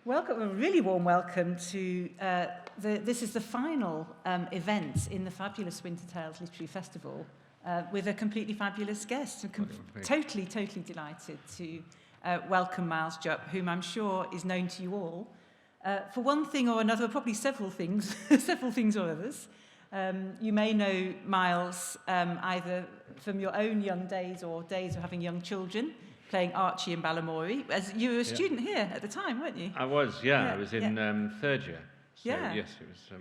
Welcome, a really warm welcome to this is the final event in the fabulous Winter Tales Literary Festival with a completely fabulous guest. I'm totally delighted to welcome Miles Jup, whom I'm sure is known to you all for one thing or another, probably several things, or others. You may know Miles either from your own young days or days of having young children, playing Archie in Balamory, as you were a student here at the time, weren't you? I was, yeah. I was in third year. So, yes, it was...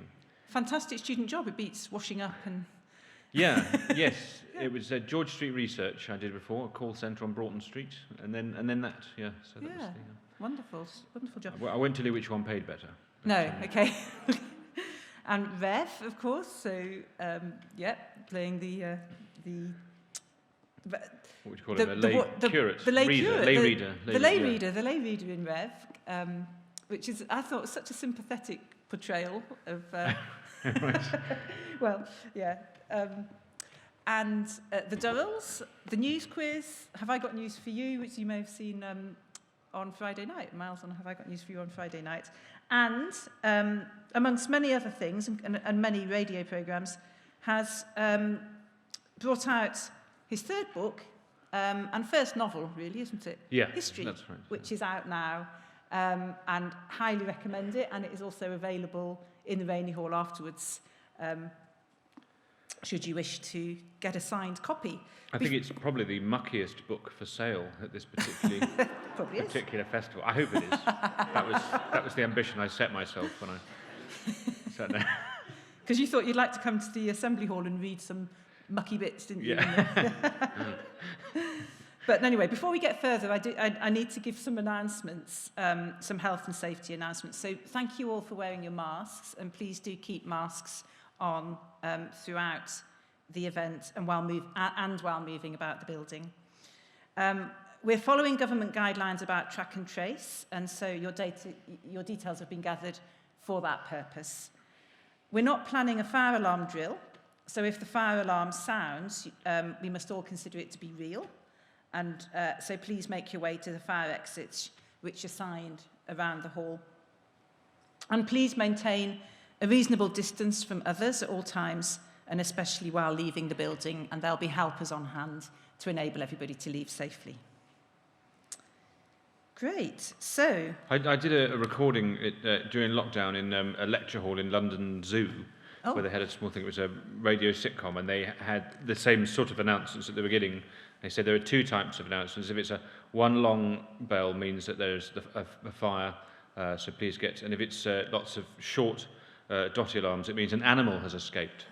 Fantastic student job. It beats washing up and... Yes. It was George Street Research I did before, a call centre on Broughton Street, and then that, yeah. So that was wonderful job. I won't tell you which one paid better. No, okay. And Rev, of course, so, playing the what would you call it? The lay reader. The lay reader in Rev, which is, I thought, such a sympathetic portrayal of... Right. Well, yeah. And the Durrells, the news quiz, Have I Got News for You, which you may have seen on Friday night, Miles on Have I Got News for You on Friday night. And, amongst many other things, and many radio programmes, has brought out his third book, and first novel, really, isn't it? Yeah, History, that's right. which is out now, and highly recommend it, and it is also available in the Rainy Hall afterwards, should you wish to get a signed copy. I think it's probably the muckiest book for sale at this particular festival. I hope it is. That was the ambition I set myself when I sat there. Because you thought you'd like to come to the Assembly Hall and read some mucky bits, didn't you? Yeah. But anyway, before we get further, I need to give some announcements, some health and safety announcements. So thank you all for wearing your masks, and please do keep masks on throughout the event and while moving about the building. We're following government guidelines about track and trace, and so your details have been gathered for that purpose. We're not planning a fire alarm drill, so if the fire alarm sounds, we must all consider it to be real. And so please make your way to the fire exits, which are signed around the hall. And please maintain a reasonable distance from others at all times, and especially while leaving the building, and there'll be helpers on hand to enable everybody to leave safely. Great, so... I did a recording during lockdown in a lecture hall in London Zoo, where they had a small thing. It was a radio sitcom, and they had the same sort of announcements at the beginning. They said there are two types of announcements. If it's one long bell, means that there's a fire, so please get... And if it's lots of short dotty alarms, it means an animal has escaped.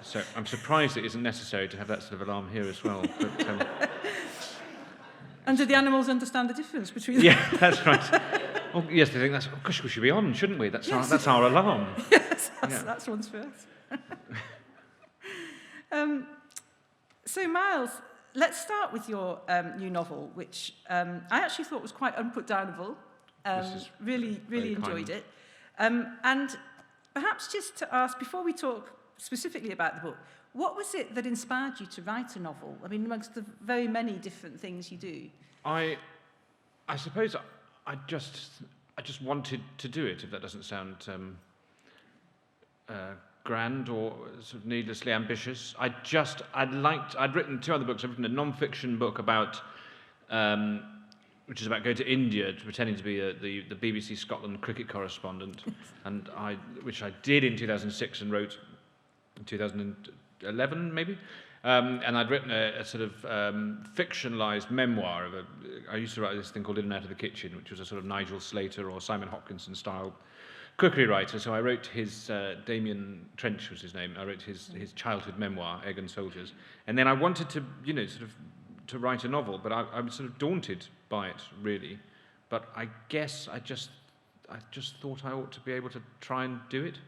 So I'm surprised it isn't necessary to have that sort of alarm here as well. But, and do the animals understand the difference between them? Yeah, that's right. Oh, yes, they think gosh, we should be on, shouldn't we? That's our alarm. Yes, that's one's for us. So, Miles, let's start with your new novel, which I actually thought was quite unputdownable. Really enjoyed it. And perhaps just to ask, before we talk specifically about the book, what was it that inspired you to write a novel? I mean, amongst the very many different things you do. I suppose I just wanted to do it, if that doesn't sound grand or sort of needlessly ambitious. I'd written two other books. I'd written a non-fiction book about, which is about going to India, pretending to be the BBC Scotland cricket correspondent, and which I did in 2006 and wrote in 2011 maybe. And I'd written a sort of fictionalised memoir I used to write this thing called In and Out of the Kitchen, which was a sort of Nigel Slater or Simon Hopkinson style cookery writer. So I wrote his, Damien Trench was his name, I wrote his childhood memoir, Egg and Soldiers. And then I wanted to, to write a novel, but I was sort of daunted by it, really. But I guess I just thought I ought to be able to try and do it.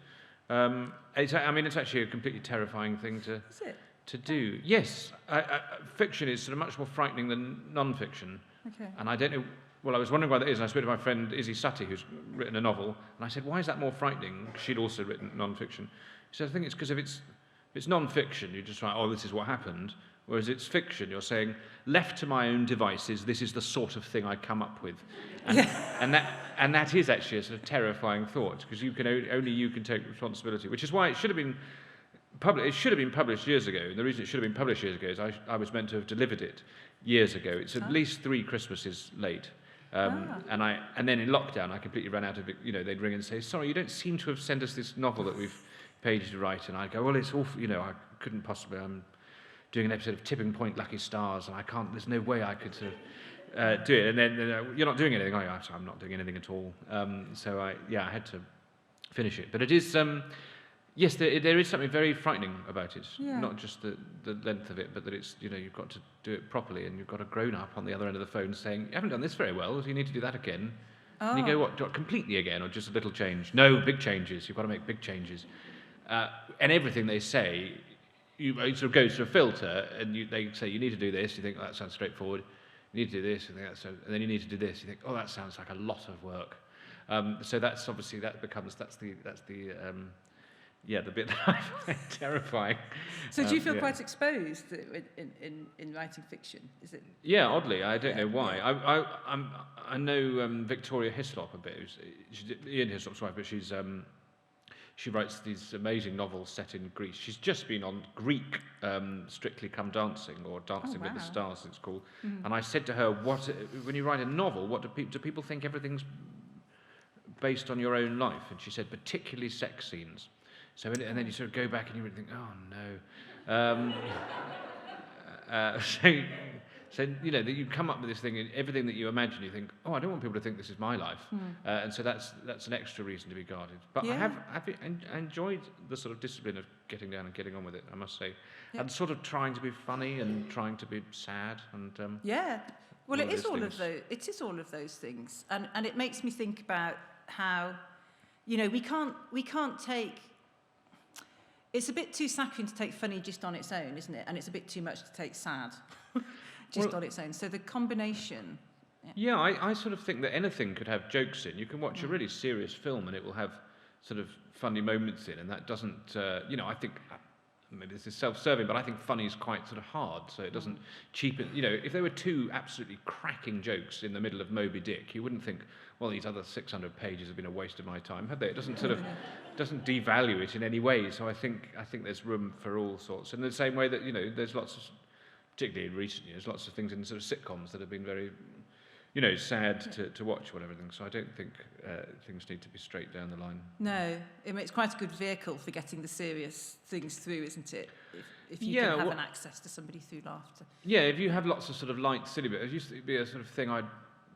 It's actually a completely terrifying thing to do. Yes, fiction is sort of much more frightening than non-fiction. Okay. And I don't know, I was wondering why that is, and I spoke to my friend Izzy Sutty, who's written a novel, and I said, why is that more frightening? She'd also written non-fiction. She said, I think it's because if it's non-fiction, you just write, oh, this is what happened, Whereas it's fiction, you're saying, left to my own devices, this is the sort of thing I come up with. And, and that is actually a sort of terrifying thought, because only you can take responsibility, which is why it should have been published. It should have been published years ago, and the reason it should have been published years ago is I was meant to have delivered it years ago. It's at least 3 Christmases late. And then in lockdown, I completely ran out of it. They'd ring and say, sorry, you don't seem to have sent us this novel that we've paid you to write. And I'd go, well, it's awful, I couldn't possibly, I'm doing an episode of Tipping Point Lucky Stars, and I can't, there's no way I could sort of do it. And then, you're not doing anything. I'm not doing anything at all. So I had to finish it. But it is, yes, there is something very frightening about it. Yeah. Not just the length of it, but that it's, you've got to do it properly, and you've got a grown-up on the other end of the phone saying, you haven't done this very well, so you need to do that again. Oh. And you go, what, completely again, or just a little change? No, big changes. You've got to make big changes. And everything they say, it sort of goes through a filter, and they say, you need to do this. You think, oh, that sounds straightforward. You need to do this, and then you need to do this. You think, oh, that sounds like a lot of work. So that's obviously, that's the bit that I find terrifying. So do you feel quite exposed in writing fiction? Is it? Yeah, oddly, I don't know why. I know Victoria Hislop a bit. Ian Hislop's wife, but she writes these amazing novels set in Greece. She's just been on Greek Strictly Come Dancing, or Dancing with the Stars, it's called. And I said to her, when you write a novel, do people think everything's based on your own life? And she said, particularly sex scenes. So, and then you sort of go back and you would think, oh no. So that you come up with this thing, and everything that you imagine, you think, oh, I don't want people to think this is my life. And so that's an extra reason to be guarded. But I enjoyed the sort of discipline of getting down and getting on with it, I must say. Yeah. And sort of trying to be funny and trying to be sad. And well, it is all of those. It is all of those things, and it makes me think about how, we can't take. It's a bit too saccharine to take funny just on its own, isn't it? And it's a bit too much to take sad just on its own. So the combination. Yeah, I sort of think that anything could have jokes in. You can watch a really serious film and it will have sort of funny moments in, and that doesn't, I think, maybe this is self-serving, but I think funny is quite sort of hard, so it doesn't cheapen. If there were 2 absolutely cracking jokes in the middle of Moby Dick, you wouldn't think, well, these other 600 pages have been a waste of my time, have they? It doesn't sort of doesn't devalue it in any way. So I think there's room for all sorts. In the same way that there's lots of, particularly in recent years, lots of things in sort of sitcoms that have been very, sad to watch, whatever thing. So I don't think things need to be straight down the line. No, it's quite a good vehicle for getting the serious things through, isn't it? If you can have an access to somebody through laughter. Yeah, if you have lots of sort of light, silly bits. It used to be a sort of thing I'd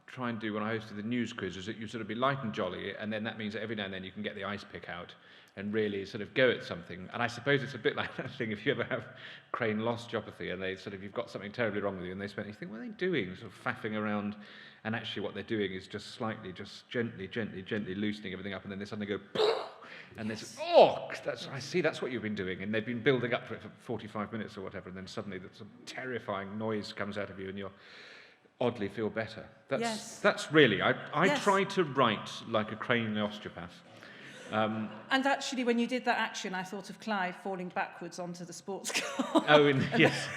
try and do when I hosted the news quiz, is that you sort of be light and jolly, and then that means that every now and then you can get the ice pick out and really sort of go at something. And I suppose it's a bit like that thing if you ever have crane loss-geopathy and you've got something terribly wrong with you, and you think, what are they doing? Sort of faffing around, and actually what they're doing is just gently loosening everything up, and then they suddenly go, and there's, that's what you've been doing, and they've been building up to it for 45 minutes or whatever, and then suddenly some terrifying noise comes out of you, and you're oddly feel better. That's really, I try to write like a crane osteopath. And actually, when you did that action, I thought of Clive falling backwards onto the sports car. Yes.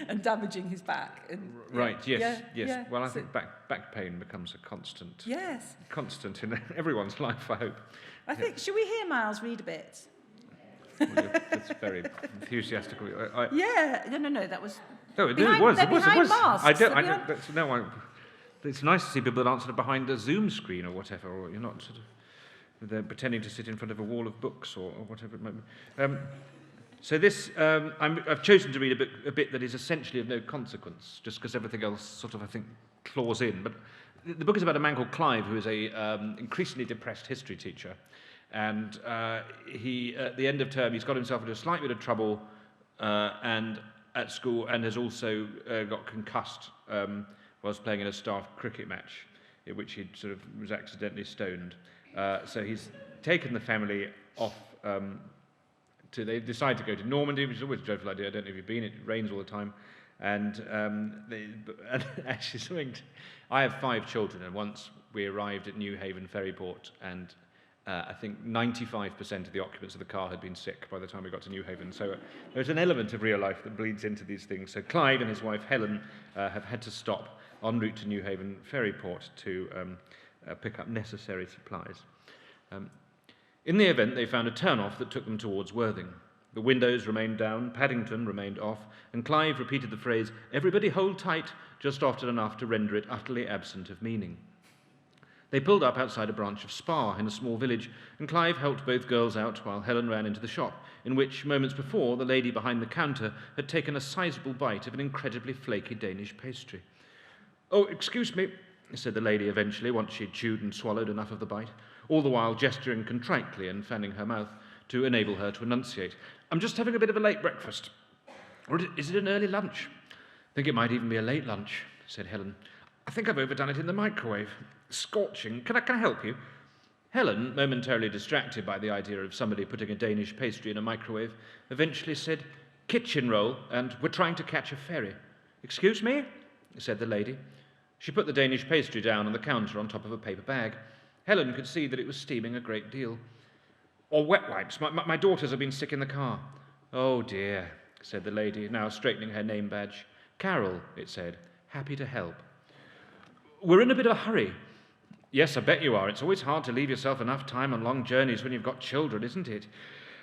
And damaging his back. And, right, yes. Well, I think back pain becomes a constant. Yes. Constant in everyone's life, I hope. I think, should we hear Miles read a bit? Well, that's very enthusiastic. No, that was... No, it was. It's nice to see people that aren't sort of behind a Zoom screen or whatever, or you're not sort of they're pretending to sit in front of a wall of books or whatever it might be. So this, I've chosen to read a bit that is essentially of no consequence, just because everything else sort of, I think, claws in. But the book is about a man called Clive, who is a increasingly depressed history teacher, and he, at the end of term, he's got himself into a slight bit of trouble, and at school, and has also got concussed whilst playing in a staff cricket match, in which he sort of was accidentally stoned. So he's taken the family off they decide to go to Normandy, which is always a dreadful idea. I don't know if you've been, it rains all the time. And actually I have 5 children, and once we arrived at New Haven Ferryport, and I think 95% of the occupants of the car had been sick by the time we got to Newhaven. So there's an element of real life that bleeds into these things. So Clive and his wife Helen have had to stop en route to Newhaven Ferryport to pick up necessary supplies. In the event, they found a turn-off that took them towards Worthing. The windows remained down, Paddington remained off, and Clive repeated the phrase, "Everybody hold tight," just often enough to render it utterly absent of meaning. They pulled up outside a branch of Spa in a small village, and Clive helped both girls out while Helen ran into the shop, in which, moments before, the lady behind the counter had taken a sizable bite of an incredibly flaky Danish pastry. "Oh, excuse me," said the lady eventually, once she'd chewed and swallowed enough of the bite, all the while gesturing contritely and fanning her mouth to enable her to enunciate. "I'm just having a bit of a late breakfast. Or is it an early lunch?" "I think it might even be a late lunch," said Helen. "I think I've overdone it in the microwave. Scorching. Can I help you?" Helen, momentarily distracted by the idea of somebody putting a Danish pastry in a microwave, eventually said, "Kitchen roll, and we're trying to catch a ferry." "Excuse me?" said the lady. She put the Danish pastry down on the counter on top of a paper bag. Helen could see that it was steaming a great deal. "Or wet wipes. My daughters have been sick in the car." "Oh dear," said the lady, now straightening her name badge. "Carol," it said, "happy to help." "We're in a bit of a hurry." "Yes, I bet you are. It's always hard to leave yourself enough time on long journeys when you've got children, isn't it?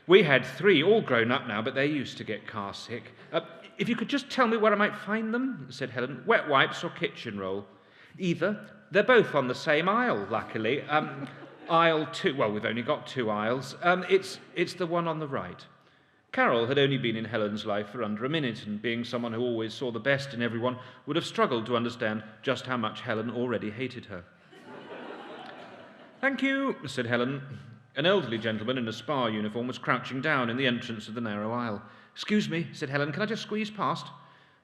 We had 3, all grown up now, but they used to get car sick. If you could just tell me where I might find them," said Helen. "Wet wipes or kitchen roll?" "Either. They're both on the same aisle, luckily. Aisle 2, well, we've only got 2 aisles. It's the one on the right." Carol had only been in Helen's life for under a minute, and being someone who always saw the best in everyone, would have struggled to understand just how much Helen already hated her. "Thank you," said Helen. An elderly gentleman in a spa uniform was crouching down in the entrance of the narrow aisle. "Excuse me," said Helen, "can I just squeeze past?"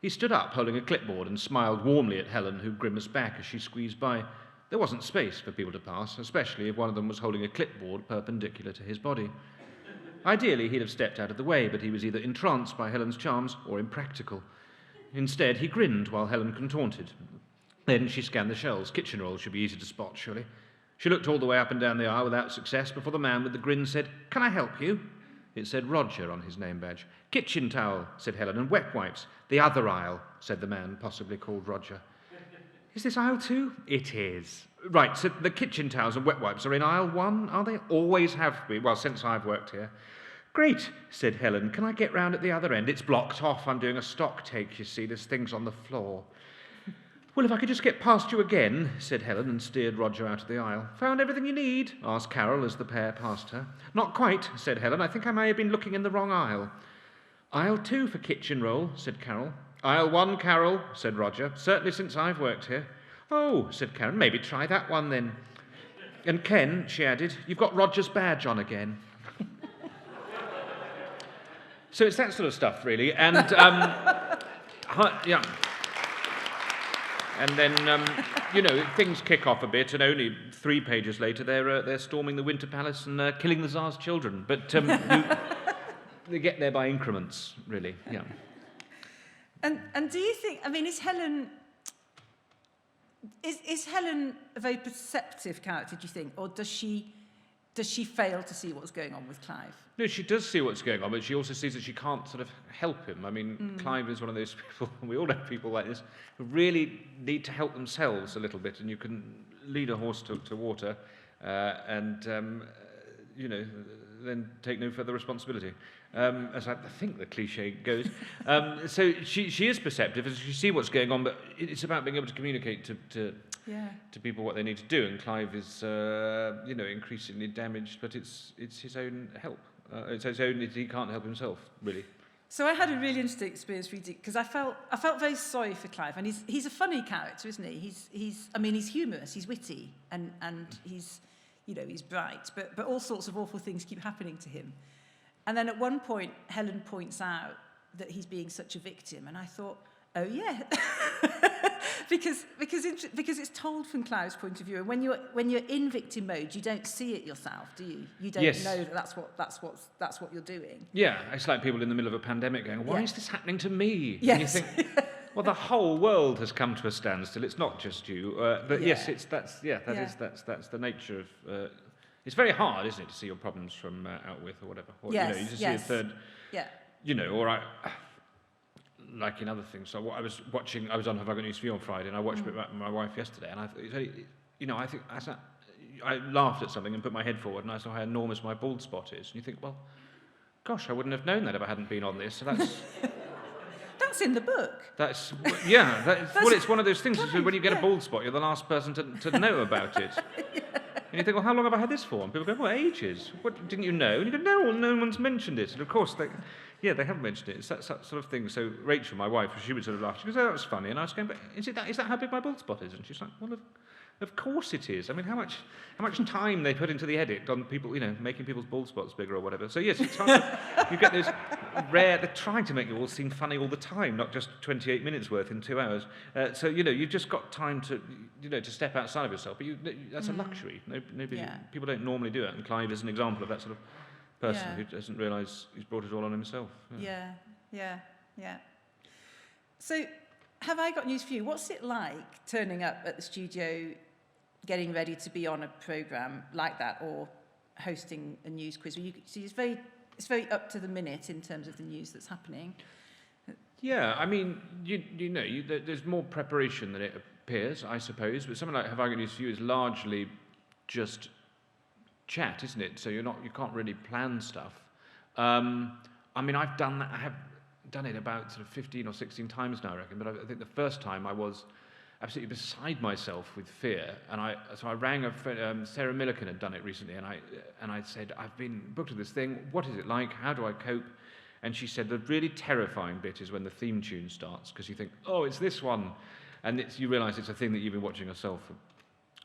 He stood up, holding a clipboard, and smiled warmly at Helen, who grimaced back as she squeezed by. There wasn't space for people to pass, especially if one of them was holding a clipboard perpendicular to his body. Ideally, he'd have stepped out of the way, but he was either entranced by Helen's charms or impractical. Instead, he grinned while Helen contorted. Then she scanned the shelves. Kitchen rolls should be easy to spot, surely. She looked all the way up and down the aisle without success before the man with the grin said, "Can I help you?" It said Roger on his name badge. "Kitchen towel," said Helen, "and wet wipes." "The other aisle," said the man, possibly called Roger. "Is this aisle 2? "It is." "Right, so the kitchen towels and wet wipes are in aisle 1, are they?" "Always have been, well, since I've worked here." "Great," said Helen. "Can I get round at the other end? It's blocked off. I'm doing a stock take, you see. There's things on the floor." "Well, if I could just get past you again," said Helen, and steered Roger out of the aisle. "Found everything you need?" asked Carol as the pair passed her. "Not quite," said Helen. "I think I may have been looking in the wrong aisle." "Aisle 2 for kitchen roll," said Carol. "Aisle 1, Carol," said Roger. "Certainly since I've worked here." "Oh," said Karen, "maybe try that one then." "And Ken," she added, "you've got Roger's badge on again." So it's that sort of stuff, really. And, yeah. And then, things kick off a bit, and only 3 pages later, they're storming the Winter Palace and killing the Tsar's children. But they get there by increments, really. Yeah. And do you think? I mean, is Helen a very perceptive character? Do you think, or does she fail to see what's going on with Clive? No, she does see what's going on, but she also sees that she can't sort of help him. I mean, Clive is one of those people, we all know people like this, who really need to help themselves a little bit, and you can lead a horse to water and then take no further responsibility. As I think the cliche goes. So she is perceptive, and she sees what's going on, but it's about being able to communicate to people what they need to do. And Clive is, increasingly damaged, but it's his own help. It's his own. He can't help himself, really. So I had a really interesting experience reading, because I felt very sorry for Clive, and he's a funny character, isn't he? He's humorous, he's witty, and he's bright, but all sorts of awful things keep happening to him. And then at one point, Helen points out that he's being such a victim, and I thought, oh yeah, because it's told from Clive's point of view, and when you're in victim mode, you don't see it yourself, do you? You don't know that that's what you're doing. Yeah, it's like people in the middle of a pandemic going, "Why is this happening to me?" Yes. And you think, well, the whole world has come to a standstill. It's not just you, but yes, that's the nature it's very hard, isn't it, to see your problems from out with or whatever. Or, Yes, you just yes. see a third, Yeah. Like in other things. So I was on Have I Got News For You on Friday, and I watched it with my wife yesterday, and I think I laughed at something and put my head forward, and I saw how enormous my bald spot is, and you think, well, gosh, I wouldn't have known that if I hadn't been on this. So that's That's in the book. Well, it's one of those things. So when you get a bald spot, you're the last person to know about it. And you think, well, how long have I had this for? And people go, well, ages. What, didn't you know? And you go, no one's mentioned it. And of course, they haven't mentioned it. It's that sort of thing. So Rachel, my wife, she would sort of laugh. She goes, oh, that was funny. And I was going, but is that how big my bald spot is? And she's like, well, of course it is. I mean, how much time they put into the edit on people, making people's bald spots bigger or whatever. So yes, it's hard you get those rare. They're trying to make you all seem funny all the time, not just 28 minutes worth in 2 hours. So you've just got time to to step outside of yourself. But that's a luxury. People don't normally do it. And Clive is an example of that sort of person who doesn't realise he's brought it all on himself. Yeah. So, have I got news for you? What's it like turning up at the studio, getting ready to be on a programme like that, or hosting a news quiz? It's very up to the minute in terms of the news that's happening. Yeah, I mean, there's more preparation than it appears, I suppose. But something like Have I Got News For You is largely just chat, isn't it? So you can't really plan stuff. I mean, I've done that. I have done it about sort of 15 or 16 times now, I reckon. But I think the first time I was absolutely beside myself with fear, and I rang a friend, Sarah Milliken had done it recently, and I said, I've been booked to this thing. What is it like? How do I cope? And she said the really terrifying bit is when the theme tune starts, because you think, oh, it's this one, and you realise it's a thing that you've been watching yourself for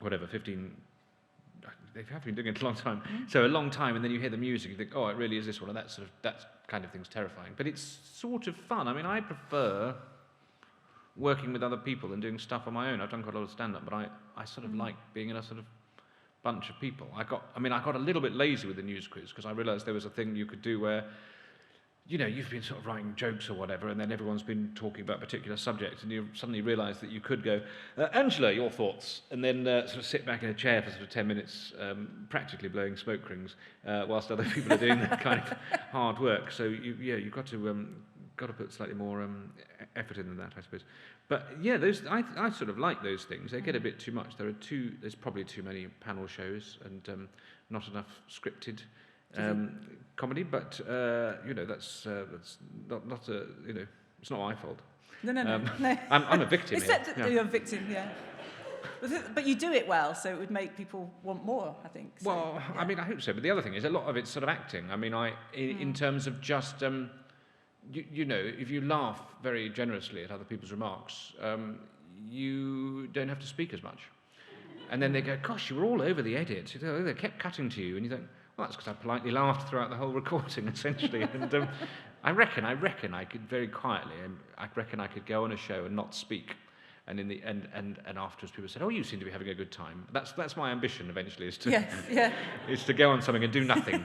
whatever 15. They have been doing it a long time. So a long time, and then you hear the music, you think, oh, it really is this one, and that kind of thing's terrifying. But it's sort of fun. I mean, I prefer working with other people and doing stuff on my own. I've done quite a lot of stand-up, but I sort of like being in a sort of bunch of people. I got a little bit lazy with the news quiz, because I realised there was a thing you could do where, you've been sort of writing jokes or whatever, and then everyone's been talking about a particular subject, and you suddenly realise that you could go, Angela, your thoughts, and then sort of sit back in a chair for sort of 10 minutes, practically blowing smoke rings, whilst other people are doing that kind of hard work. So you've got to put slightly more effort in than that, I suppose. But yeah, I sort of like those things. They get a bit too much. There's probably too many panel shows and not enough scripted comedy. But that's not a it's not my fault. No. I'm a victim. Except that you're a victim, yeah. But you do it well, so it would make people want more, I think. So, well, yeah. I mean, I hope so. But the other thing is, a lot of it's sort of acting. I mean, in terms of just, if you laugh very generously at other people's remarks, you don't have to speak as much. And then they go, gosh, you were all over the edit. They kept cutting to you. And you think, well, that's because I politely laughed throughout the whole recording, essentially. And I reckon I could very quietly, I reckon I could go on a show and not speak. And in the and afterwards, people said, "Oh, you seem to be having a good time." That's my ambition eventually, is to is to go on something and do nothing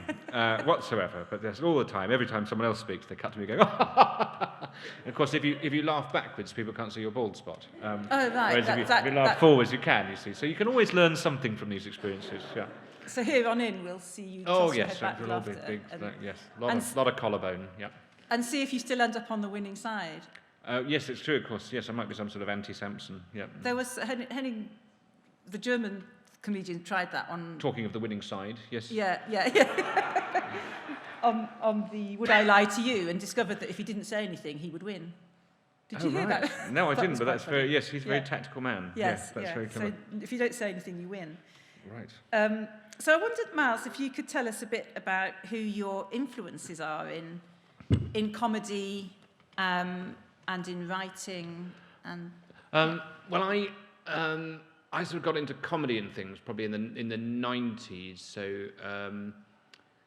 whatsoever. But there's all the time. Every time someone else speaks, they cut to me going, and of course, if you laugh backwards, people can't see your bald spot. Right. Whereas if you laugh forwards, you can. You see, so you can always learn something from these experiences. Yeah. So here on in, we'll see you. Oh yes, a little big yes, lot of collarbone. Yeah. And see if you still end up on the winning side. Yes, it's true, of course. Yes, I might be some sort of anti-Samson. Yeah. There was Henning, the German comedian, tried that on. Talking of the winning side, yes. Yeah. on the Would I Lie to You, and discovered that if he didn't say anything, he would win. Did you hear that? No, I didn't. But that's very. Yes, he's a very tactical man. Yes, that's very clever. So if you don't say anything, you win. Right. So I wondered, Miles, if you could tell us a bit about who your influences are in comedy. And in writing and well, I sort of got into comedy and things probably in the 90s. So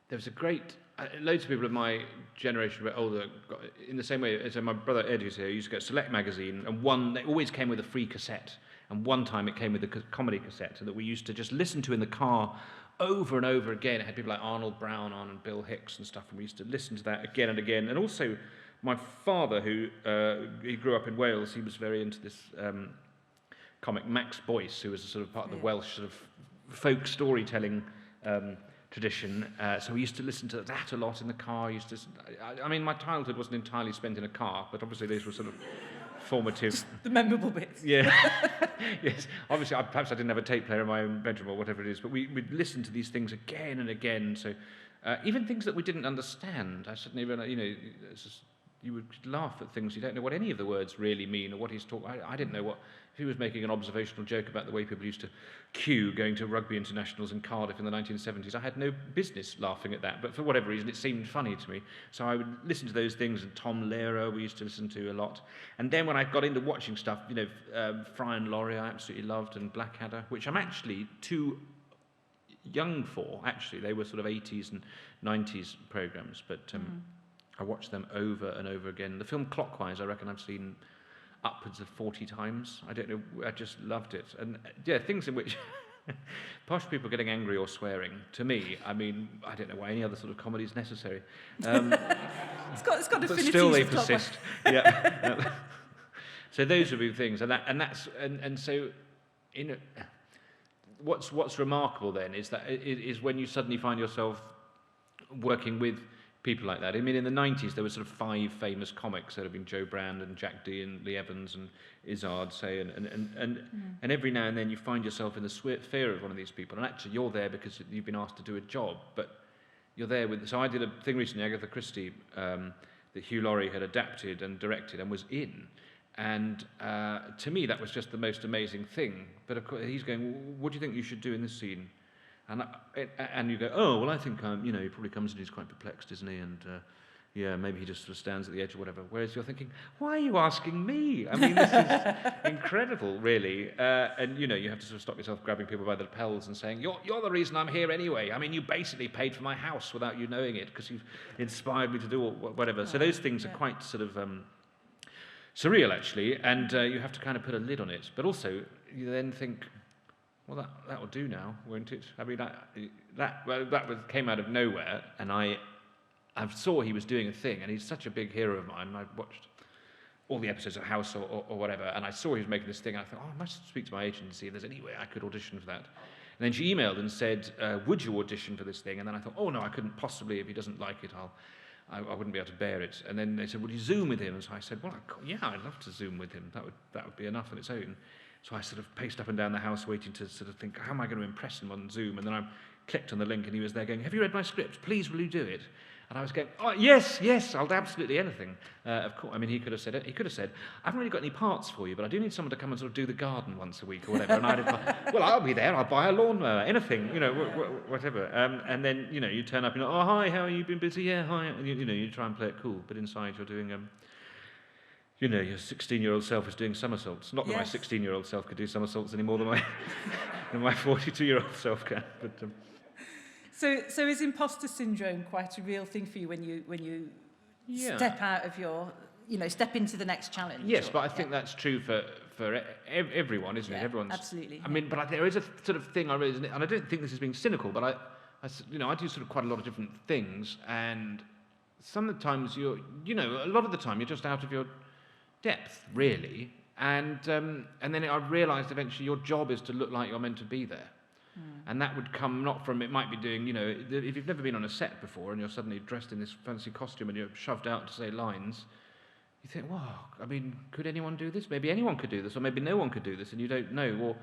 there was a great loads of people of my generation, a bit older, got, in the same way as my brother Ed, who's here, used to get Select magazine, and they always came with a free cassette. And one time it came with a comedy cassette that we used to just listen to in the car over and over again. It had people like Arnold Brown on and Bill Hicks and stuff, and we used to listen to that again and again. And also, my father, who he grew up in Wales, he was very into this comic Max Boyce, who was a sort of part of the Welsh sort of folk storytelling tradition. So we used to listen to that a lot in the car. I mean, my childhood wasn't entirely spent in a car, but obviously these were sort of formative. Just the memorable bits. Yeah. Yes. Obviously, perhaps I didn't have a tape player in my own bedroom or whatever it is, but we'd listen to these things again and again. So even things that we didn't understand, I suddenly realized, it's just, you would laugh at things you don't know what any of the words really mean or what he's talking. I didn't know if he was making an observational joke about the way people used to queue going to rugby internationals in Cardiff in the 1970s. I had no business laughing at that, but for whatever reason it seemed funny to me. So I would listen to those things, and Tom Lehrer we used to listen to a lot. And then when I got into watching stuff, Fry and Laurie I absolutely loved, and Blackadder, which I'm actually too young for, actually. They were sort of 80s and 90s programmes, but I watched them over and over again. The film Clockwise, I reckon I've seen upwards of 40 times. I don't know, I just loved it. And yeah, things in which posh people getting angry or swearing, to me, I mean, I don't know why any other sort of comedy is necessary. It's got affinities. But still they persist. Yeah. So those would be things, and so what's remarkable then is when you suddenly find yourself working with people like that. I mean, in the 90s, there were sort of 5 famous comics. There had been Joe Brand and Jack Dee and Lee Evans and Izzard, say, and every now and then you find yourself in the sphere of one of these people, and actually you're there because you've been asked to do a job, but you're there with... So I did a thing recently, Agatha Christie, that Hugh Laurie had adapted and directed and was in, and to me that was just the most amazing thing. But of course he's going, what do you think you should do in this scene? And you go, oh, well, I think, he probably comes and he's quite perplexed, isn't he? And, yeah, maybe he just sort of stands at the edge or whatever. Whereas you're thinking, why are you asking me? I mean, this is incredible, really. And, you have to sort of stop yourself grabbing people by the lapels and saying, you're the reason I'm here anyway. I mean, you basically paid for my house without you knowing it because you've inspired me to do whatever. So those things are quite sort of surreal, actually, and you have to kind of put a lid on it. But also, you then think... Well, that will do now, won't it? I mean, that came out of nowhere, and I saw he was doing a thing, and he's such a big hero of mine. And I watched all the episodes of House or whatever, and I saw he was making this thing, and I thought, I must speak to my agent and see if there's any way I could audition for that. And then she emailed and said, would you audition for this thing? And then I thought, oh no, I couldn't possibly. If he doesn't like it, I wouldn't be able to bear it. And then they said, would you Zoom with him? And so I said, well, yeah, I'd love to Zoom with him. That would be enough on its own. So I sort of paced up and down the house waiting to sort of think, how am I going to impress him on Zoom? And then I clicked on the link and he was there going, have you read my script? Please, will you do it? And I was going, oh, yes, I'll do absolutely anything. Of course, I mean, he could have said, I haven't really got any parts for you, but I do need someone to come and sort of do the garden once a week or whatever. And I'd have gone, well, I'll be there, I'll buy a lawnmower, anything, whatever. And then, you turn up, oh, hi, how are you, been busy? Yeah, hi. And you try and play it cool, but inside you're doing... your 16-year-old self is doing somersaults. Not that my 16-year-old self could do somersaults any more than my 42-year-old self can. But So is imposter syndrome quite a real thing for you when you step out of your, step into the next challenge? Yes, but I think that's true for everyone, isn't it? Everyone's absolutely. I mean, but there is a sort of thing and I don't think this is being cynical, but I do sort of quite a lot of different things, and sometimes a lot of the time you're just out of your depth, really, and then I realised eventually your job is to look like you're meant to be there, and that would come not from, it might be doing, if you've never been on a set before and you're suddenly dressed in this fancy costume and you're shoved out to say lines, you think, wow, I mean, could anyone do this? Maybe anyone could do this, or maybe no one could do this, and you don't know, or,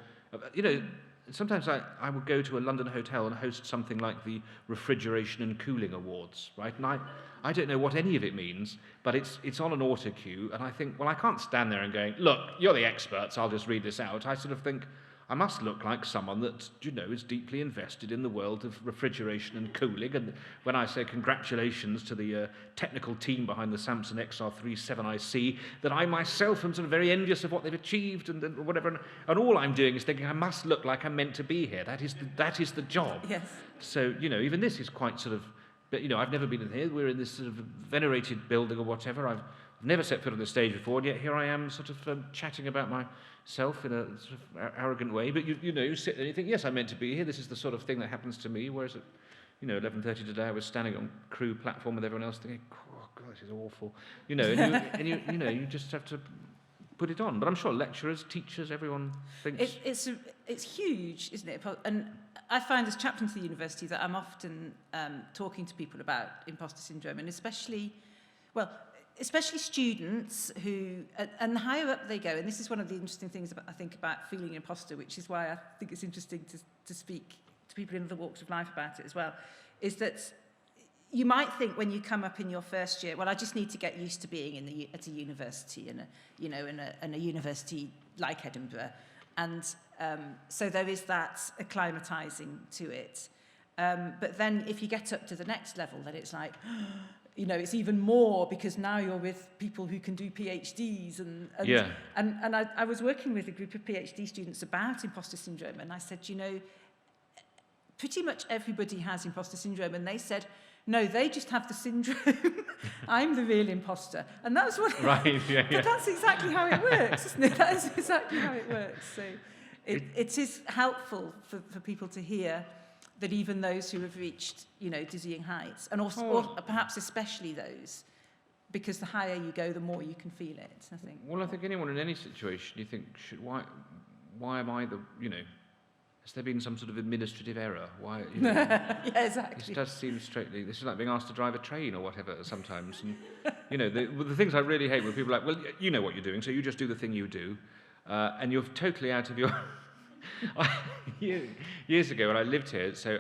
sometimes I would go to a London hotel and host something like the Refrigeration and Cooling Awards, right? And I don't know what any of it means, but it's on an auto cue, and I think, well, I can't stand there and going, look, you're the experts, I'll just read this out. I sort of think, I must look like someone that, is deeply invested in the world of refrigeration and cooling, and when I say congratulations to the technical team behind the Samsung XR3 7IC, that I myself am sort of very envious of what they've achieved and whatever, and all I'm doing is thinking, I must look like I'm meant to be here. That is the job. Yes. So, even this is quite sort of, but, I've never been in here. We're in this sort of venerated building or whatever. I've never set foot on the stage before, and yet here I am sort of chatting about myself in a sort of arrogant way. But, you sit there and you think, yes, I'm meant to be here. This is the sort of thing that happens to me. Whereas at, 11:30 today, I was standing on crew platform with everyone else thinking, oh, God, this is awful. You just have to put it on. But I'm sure lecturers, teachers, everyone thinks... It's huge, isn't it? And I find as chaplain to the university that I'm often talking to people about imposter syndrome, and especially students who, and the higher up they go, and this is one of the interesting things I think about feeling imposter, which is why I think it's interesting to speak to people in other walks of life about it as well, is that you might think when you come up in your first year, well, I just need to get used to being at a university, in a university like Edinburgh, and so there is that acclimatizing to it. But then if you get up to the next level, then it's like, it's even more, because now you're with people who can do PhDs. And I was working with a group of PhD students about imposter syndrome, and I said, pretty much everybody has imposter syndrome, and they said, no, they just have the syndrome. I'm the real imposter. And that's what... Right, yeah. But that's exactly how it works, isn't it? That is exactly how it works. So it is helpful for people to hear that even those who have reached, dizzying heights, and also, or perhaps especially those, because the higher you go, the more you can feel it, I think. Well, I think anyone in any situation, you think, why am I the, has there been some sort of administrative error? Why? Yeah, exactly. This does seem straightly. This is like being asked to drive a train or whatever sometimes. And the things I really hate when people are like, well, you know what you're doing, so you just do the thing you do, and you're totally out of your. Years ago when I lived here, so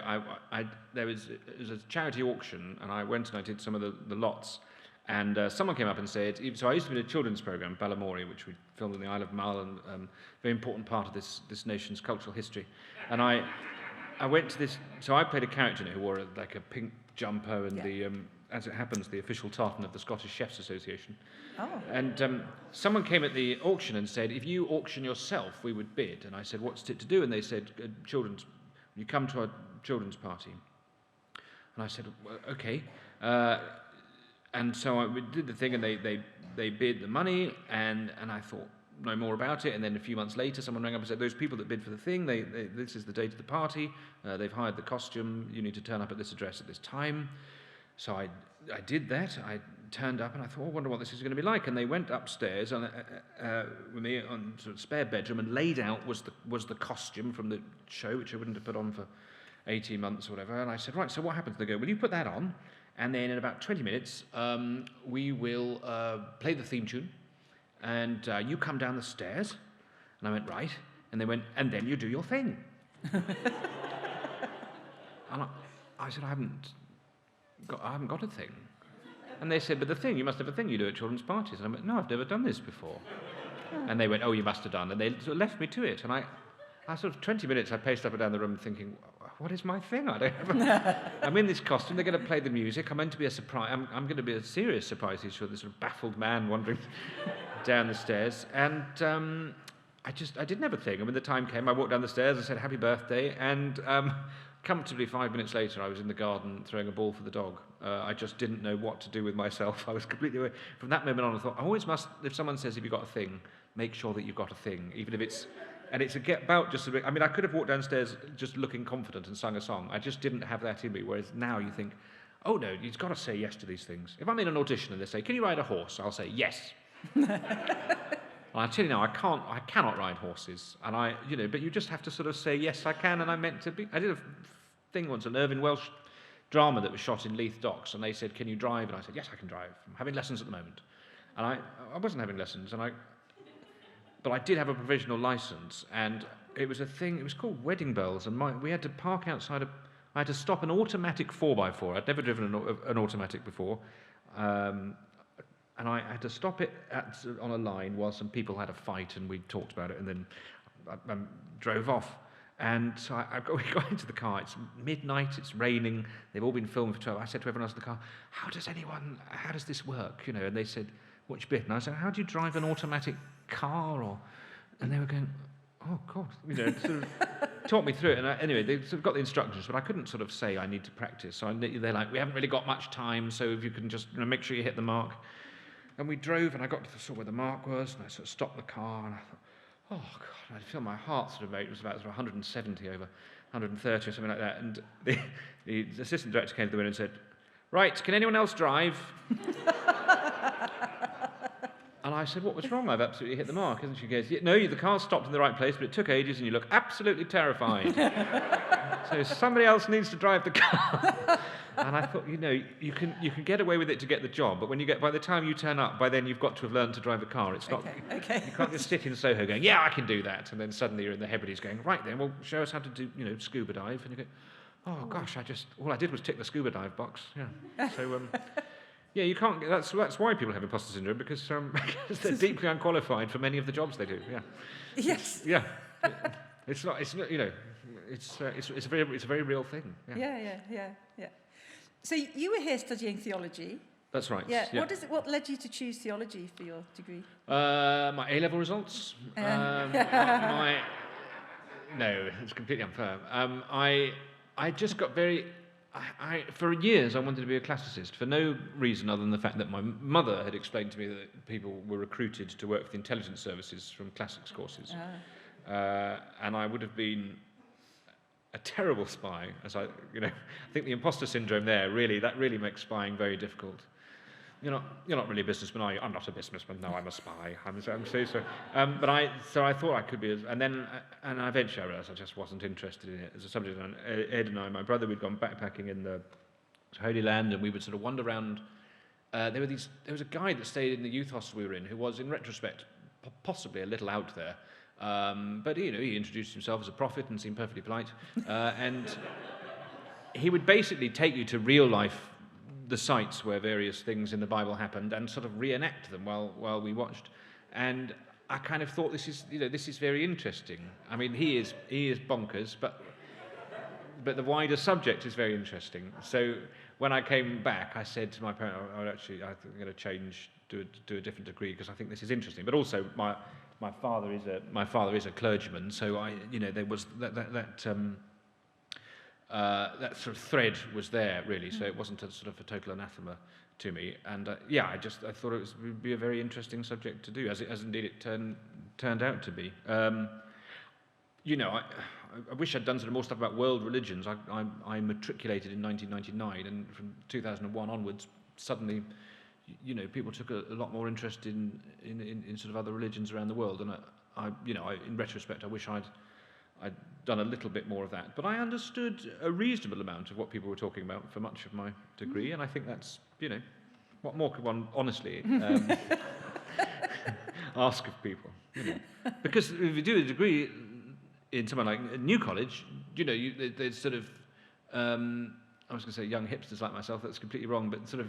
there was a charity auction, and I went and I did some of the lots, and someone came up and said, so I used to be in a children's programme, Balamory, which we filmed in the Isle of Mull, and very important part of this nation's cultural history. And I went to this, so I played a character who wore like a pink jumper and as it happens, the official tartan of the Scottish Chefs Association. Oh. And someone came at the auction and said, if you auction yourself, we would bid. And I said, what's it to do? And they said, you come to our children's party. And I said, well, okay. And so we did the thing, and they bid the money, and I thought no more about it. And then a few months later, someone rang up and said, those people that bid for the thing, this is the date of the party, they've hired the costume, you need to turn up at this address at this time. So I did that. I turned up and I thought, I wonder what this is going to be like. And they went upstairs with me on sort of spare bedroom, and laid out was the costume from the show, which I wouldn't have put on for 18 months or whatever. And I said, right, so what happens? They go, well, you put that on, and then in about 20 minutes, we will play the theme tune, and you come down the stairs. And I went, right. And they went, and then you do your thing. And I said, I haven't got a thing. And they said, but the thing, you must have a thing you do at children's parties. And I went, no, I've never done this before. And they went, oh, you must have done. And they sort of left me to it. And I sort of 20 minutes, I paced up and down the room thinking, what is my thing? I don't have I'm in this costume, they're going to play the music, I'm meant to be a surprise, I'm going to be a serious surprise, he's sure, this sort of baffled man wandering down the stairs. And I didn't have a thing. And when the time came, I walked down the stairs and said, happy birthday, and comfortably 5 minutes later, I was in the garden throwing a ball for the dog. I just didn't know what to do with myself. I was completely away. From that moment on, I thought, I always must, if someone says, have you got a thing, make sure that you've got a thing, even if it's, and it's about just a bit, I mean, I could have walked downstairs just looking confident and sung a song. I just didn't have that in me, whereas now you think, oh no, you've got to say yes to these things. If I'm in an audition and they say, can you ride a horse? I'll say yes. And I tell you now, I cannot ride horses, and but you just have to sort of say, yes, I can, and I'm meant to be. I did a thing once, an Irvine Welsh drama that was shot in Leith Docks, and they said, can you drive? And I said, yes, I can drive. I'm having lessons at the moment. And I wasn't having lessons, but I did have a provisional license, and it was a thing, it was called Wedding Bells, and we had to park outside I had to stop an automatic 4x4. I'd never driven an automatic before. And I had to stop it on a line while some people had a fight, and we talked about it, and then I drove off. And so we got into the car. It's midnight, it's raining, they've all been filmed for 12 hours. I said to everyone else in the car, how does this work? And they said, which bit? And I said, how do you drive an automatic car? And they were going, oh, God, sort of taught me through it. And anyway, they sort of got the instructions, but I couldn't sort of say I need to practice. So they're like, we haven't really got much time, so if you can just make sure you hit the mark. And we drove, and I got to sort of where the mark was, and I sort of stopped the car, and I thought, oh, God, I feel my heart sort of rate was about sort of 170 over 130 or something like that. And the assistant director came to the window and said, right, can anyone else drive? And I said, what was wrong? I've absolutely hit the mark. And she goes, no, the car stopped in the right place, but it took ages, and you look absolutely terrified. So somebody else needs to drive the car. And I thought, you can get away with it to get the job, but by the time you turn up, by then you've got to have learned to drive a car. It's not. Okay. You can't just sit in Soho going, yeah, I can do that, and then suddenly you're in the Hebrides going, right then, well, show us how to do, scuba dive, and you go, oh gosh, all I did was tick the scuba dive box. Yeah. So. Yeah, you can't. That's why people have imposter syndrome, because they're deeply unqualified for many of the jobs they do. Yeah. Yes. Yeah. It's not. It's a very real thing. Yeah. So you were here studying theology. That's right. Yeah. What led you to choose theology for your degree? My A-level results. No, it's completely unfair. I just got very. For years, I wanted to be a classicist for no reason other than the fact that my mother had explained to me that people were recruited to work for the intelligence services from classics courses. And I would have been a terrible spy, I think the imposter syndrome that really makes spying very difficult. You're not really a businessman, are you? I'm not a businessman. No, I'm a spy. But I thought I could be, and eventually I realised I just wasn't interested in it as a subject. And Ed and I, my brother, we'd gone backpacking in the Holy Land, and we would sort of wander around. There was a guy that stayed in the youth hostel we were in, who was, in retrospect, possibly a little out there. But he introduced himself as a prophet and seemed perfectly polite. And he would basically take you to real life. The sites where various things in the Bible happened, and sort of reenact them while we watched, and I kind of thought this is very interesting. I mean, he is bonkers, but the wider subject is very interesting. So when I came back, I said to my parents, I'm going to change, do a different degree, because I think this is interesting. But also my father is a clergyman, so there was that sort of thread was there, really, so it wasn't a sort of a total anathema to me. And I thought it would be a very interesting subject to do, as indeed it turned out to be. I wish I'd done sort of more stuff about world religions. I matriculated in 1999, and from 2001 onwards, suddenly, people took a lot more interest in sort of other religions around the world. And in retrospect, I wish I'd done a little bit more of that. But I understood a reasonable amount of what people were talking about for much of my degree, and I think that's, what more could one honestly ask of people? Because if you do a degree in somewhere like New College, there's sort of, I was going to say young hipsters like myself, that's completely wrong, but sort of,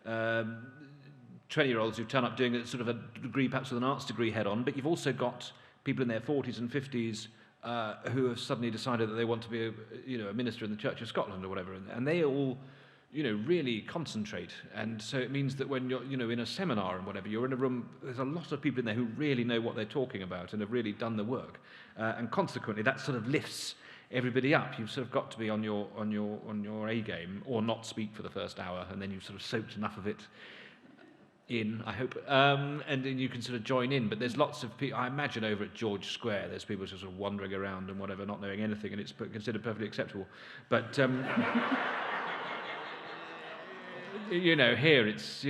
20-year-olds who turn up doing a sort of a degree, perhaps with an arts degree head on, but you've also got people in their 40s and 50s who have suddenly decided that they want to be a minister in the Church of Scotland or whatever, and they all really concentrate. And so it means that when you're in a seminar and whatever, you're in a room, there's a lot of people in there who really know what they're talking about and have really done the work, and consequently that sort of lifts everybody up. You've sort of got to be on your A game, or not speak for the first hour, and then you've sort of soaked enough of it in, I hope, and then you can sort of join in. But there's lots of people, I imagine over at George Square, there's people sort of wandering around and whatever, not knowing anything, and it's considered perfectly acceptable. But here it's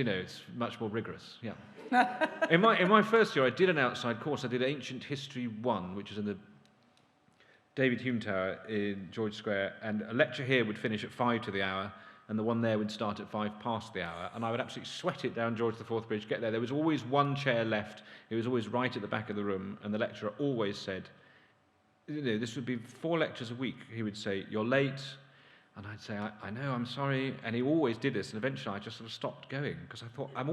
much more rigorous. Yeah. In my first year, I did an outside course. I did Ancient History 1, which is in the David Hume Tower in George Square, and a lecture here would finish at 5 to the hour, and the one there would start at 5 past the hour, and I would absolutely sweat it down George IV Bridge, get there. There was always one chair left. It was always right at the back of the room, and the lecturer always said, this would be 4 lectures a week. He would say, you're late, and I'd say, I know, I'm sorry, and he always did this, and eventually I just sort of stopped going, because I thought, I'm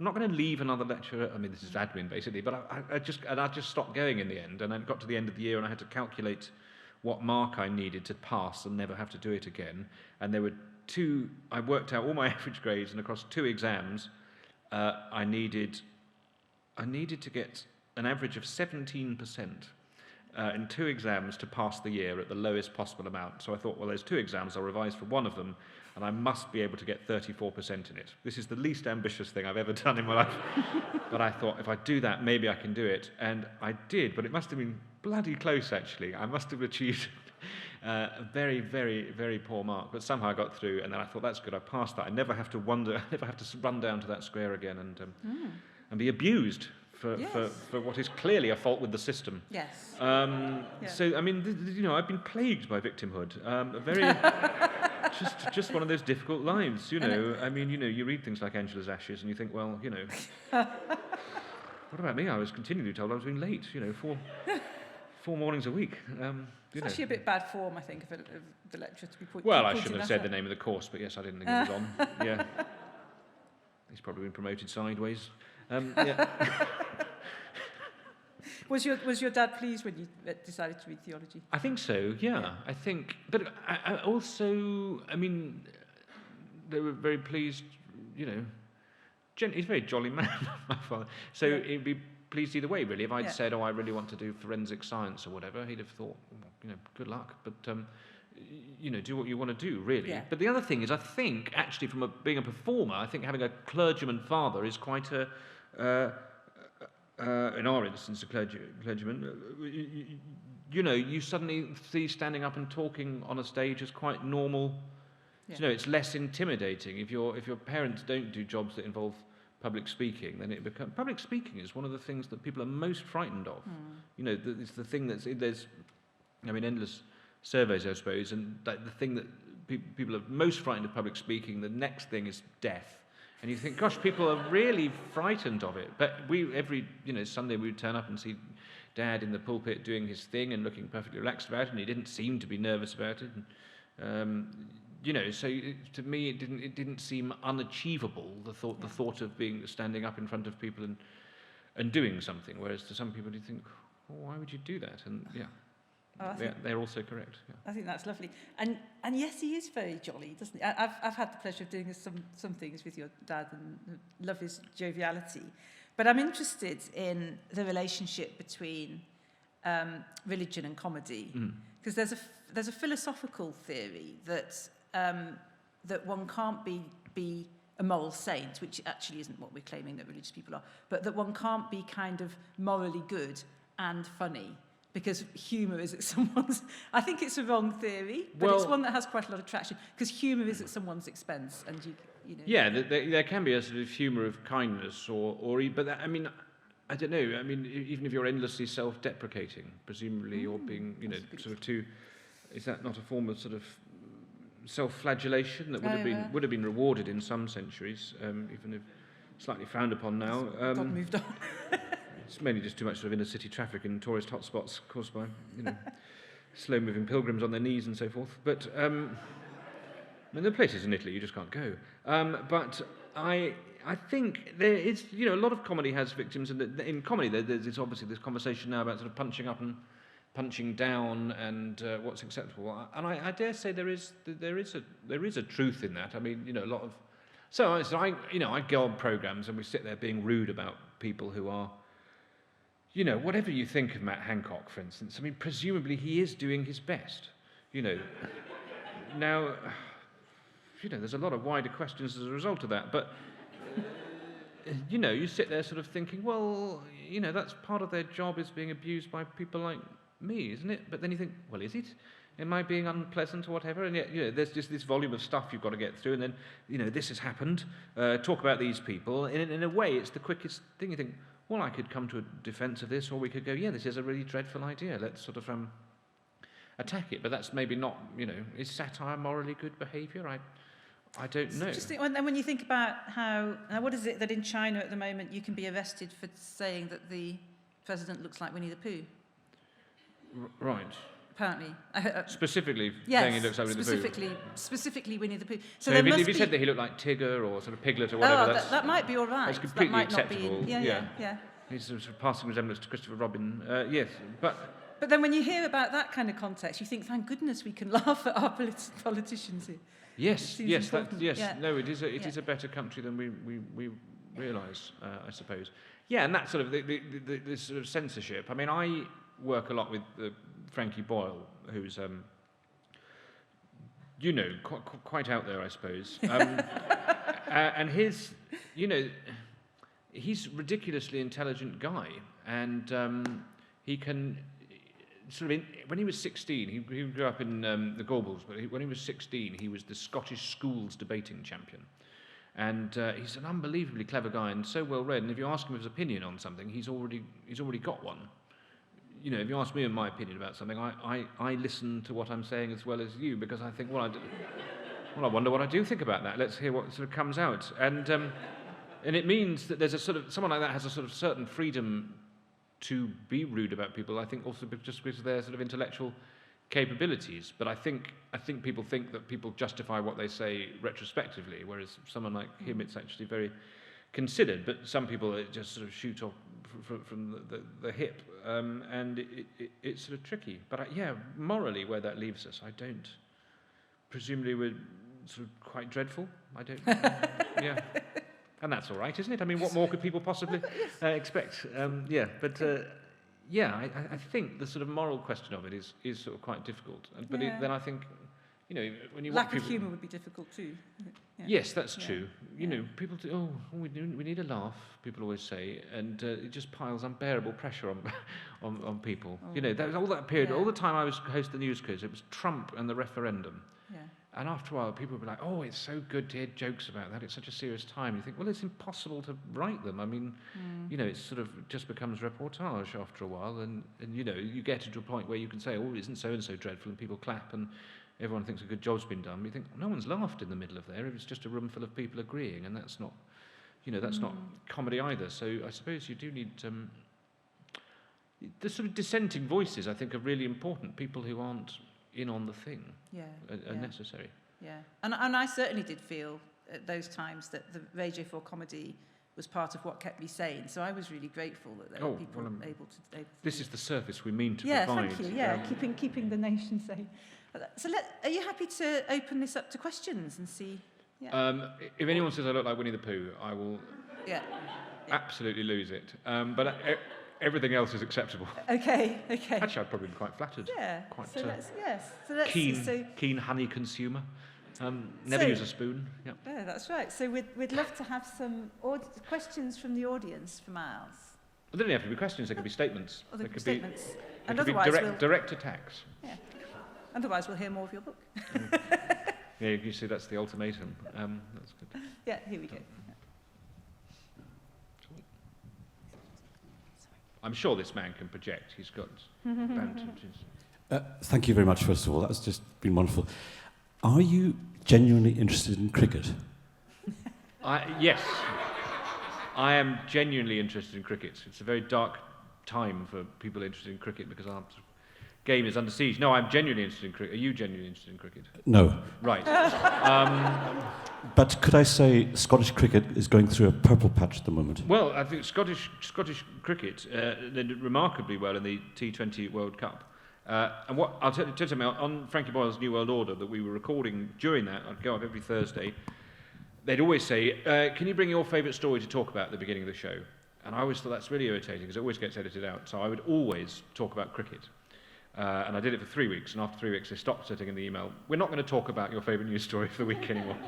not going to leave another lecture. I mean, this is admin, basically, but I just stopped going in the end, and I got to the end of the year, and I had to calculate what mark I needed to pass and never have to do it again, and there were I worked out all my average grades, and across 2 exams, I needed to get an average of 17% in 2 exams to pass the year at the lowest possible amount. So I thought, well, there's 2 exams, I'll revise for one of them, and I must be able to get 34% in it. This is the least ambitious thing I've ever done in my life. But I thought, if I do that, maybe I can do it. And I did, but it must have been bloody close, actually. I must have achieved a very, very, very poor mark, but somehow I got through, and then I thought, that's good, I passed that. I never have to run down to that square again and be abused for what is clearly a fault with the system. Yes. So, I mean, I've been plagued by victimhood. Very, just one of those difficult lives, I mean, you read things like Angela's Ashes and you think, well, what about me? I was continually told I was being late, 4 mornings a week. It's actually a bit bad form, I think, of the lecturer to be pointing. Well, I shouldn't have said the name of the course, but yes, I didn't think it was on. Yeah. He's probably been promoted sideways. Yeah. Was your dad pleased when you decided to read theology? I think so, yeah. I think, but I also, I mean, they were very pleased, he's a very jolly man, my father. So he'd be pleased either way, really. If I'd said, I really want to do forensic science or whatever, he'd have thought, good luck. But, do what you want to do, really. Yeah. But the other thing is, I think, actually, from being a performer, I think having a clergyman father is quite in our instance, a clergyman, you suddenly see standing up and talking on a stage as quite normal. Yeah. It's less intimidating. If your parents don't do jobs that involve public speaking, then public speaking is one of the things that people are most frightened of. It's the thing there's endless surveys, I suppose, and the thing that people are most frightened of public speaking, the next thing is death. And you think, gosh, people are really frightened of it. But every Sunday we would turn up and see Dad in the pulpit doing his thing and looking perfectly relaxed about it, and he didn't seem to be nervous about it. And, so to me it didn't seem unachievable, the thought of standing up in front of people and doing something. Whereas to some people you think, why would you do that? And they're also correct. Yeah. I think that's lovely. And yes, he is very jolly, doesn't he? I've had the pleasure of doing some things with your dad and love his joviality. But I'm interested in the relationship between religion and comedy, because there's a philosophical theory that one can't be a moral saint, which actually isn't what we're claiming that religious people are, but that one can't be kind of morally good and funny. Because humour is at someone's... I think it's a wrong theory, but it's one that has quite a lot of traction, because humour is at someone's expense, and Yeah, there can be a sort of humour of kindness, but I mean, I don't know. I mean, even if you're endlessly self-deprecating, presumably you're being, sort of too... Is that not a form of sort of self-flagellation that would have been rewarded in some centuries, even if slightly frowned upon now? God moved on. It's mainly just too much sort of inner city traffic in tourist hotspots caused by, slow-moving pilgrims on their knees and so forth. But I mean, there are places in Italy you just can't go. But I think there is, a lot of comedy has victims, and in comedy there's obviously this conversation now about sort of punching up and punching down and what's acceptable. And I dare say there is a truth in that. I mean, a lot of so I go on programs and we sit there being rude about people who are. Whatever you think of Matt Hancock, for instance, I mean, presumably he is doing his best, Now, there's a lot of wider questions as a result of that, but, you sit there sort of thinking, well, that's part of their job is being abused by people like me, isn't it? But then you think, well, is it? Am I being unpleasant or whatever? And yet, there's just this volume of stuff you've got to get through, and then, this has happened, talk about these people. In a way, it's the quickest thing. You think, well, I could come to a defence of this, or we could go, this is a really dreadful idea. Let's sort of attack it. But that's maybe not, is satire morally good behaviour? I don't know. Interesting. And then when you think about what is it that in China at the moment you can be arrested for saying that the president looks like Winnie the Pooh? Right. Apparently. Specifically saying he looks like Winnie the Pooh? Specifically Winnie the Pooh. So if he said that he looked like Tigger or sort of Piglet or whatever, that might be all right. That's completely acceptable. Yeah. He's sort of passing resemblance to Christopher Robin. Yes, but then when you hear about that kind of context, you think, thank goodness we can laugh at our politicians here. Yes. No, it is a better country than we realise, I suppose. Yeah, and that sort of this sort of censorship. I mean, I work a lot with Frankie Boyle, who's quite out there, I suppose. And his, he's a ridiculously intelligent guy, and he can sort of when he was 16, he grew up in the Gorbals, but when he was 16, he was the Scottish schools debating champion. And he's an unbelievably clever guy and so well read. And if you ask him his opinion on something, he's already got one. You know, if you ask me my opinion about something, I listen to what I'm saying as well as you, because I think, well, I wonder what I do think about that. Let's hear what sort of comes out. And it means that there's a sort of, someone like that has a sort of certain freedom to be rude about people, I think also just because of their sort of intellectual capabilities. But I think people think that people justify what they say retrospectively, whereas someone like him, it's actually very considered. But some people just sort of shoot off from the hip, and it's sort of tricky. But morally, where that leaves us, I don't. Presumably, we're sort of quite dreadful. I don't. Yeah. And that's all right, isn't it? I mean, what more could people possibly expect? I think the sort of moral question of it is sort of quite difficult. But then I think, you know, when you lack want people, of humour would be difficult too. Yeah. Yes, that's true. You know, people do, we need a laugh, people always say, and it just piles unbearable pressure on people. Oh. You know, that was all that period, all the time I was hosting the news quiz, it was Trump and the referendum. Yeah. And after a while, people would be like, oh, it's so good to hear jokes about that. It's such a serious time. You think, well, it's impossible to write them. I mean, you know, it sort of just becomes reportage after a while. And you know, you get to a point where you can say, oh, isn't so-and-so dreadful? And people clap and everyone thinks a good job's been done. You think, no one's laughed in the middle of there. It's just a room full of people agreeing. And that's not, you know, that's not comedy either. So I suppose you do need... the sort of dissenting voices, I think, are really important. People who aren't in on the thing are necessary. Yeah, and I certainly did feel at those times that the Radio 4 comedy was part of what kept me sane. So I was really grateful that there were people able to... This is the service we mean to provide. Yeah, thank you. Yeah, keeping the nation sane. So are you happy to open this up to questions and see... Yeah. If anyone says I look like Winnie the Pooh, I will absolutely lose it. But... everything else is acceptable. Okay. Actually, I'd probably be quite flattered. Yeah. Quite, so let's keen honey consumer. Never use a spoon. Yep. Yeah, that's right. So we'd love to have some questions from the audience for Miles. Well, they don't have to be questions. They could be statements. They could be statements. And otherwise, direct attacks. Yeah. Otherwise, we'll hear more of your book. Yeah, you see, that's the ultimatum. That's good. Yeah. Here we go. I'm sure this man can project. He's got advantages. Thank you very much, first of all. That's just been wonderful. Are you genuinely interested in cricket? Yes. I am genuinely interested in cricket. It's a very dark time for people interested in cricket because our game is under siege. No, I'm genuinely interested in cricket. Are you genuinely interested in cricket? No. Right. But could I say Scottish cricket is going through a purple patch at the moment? Well, I think Scottish cricket did remarkably well in the T20 World Cup. And what I'll tell you something, on Frankie Boyle's New World Order that we were recording during that, I'd go up every Thursday, they'd always say, can you bring your favourite story to talk about at the beginning of the show? And I always thought that's really irritating because it always gets edited out. So I would always talk about cricket. And I did it for 3 weeks, and after 3 weeks they stopped sitting in the email, we're not going to talk about your favourite news story for the week anymore.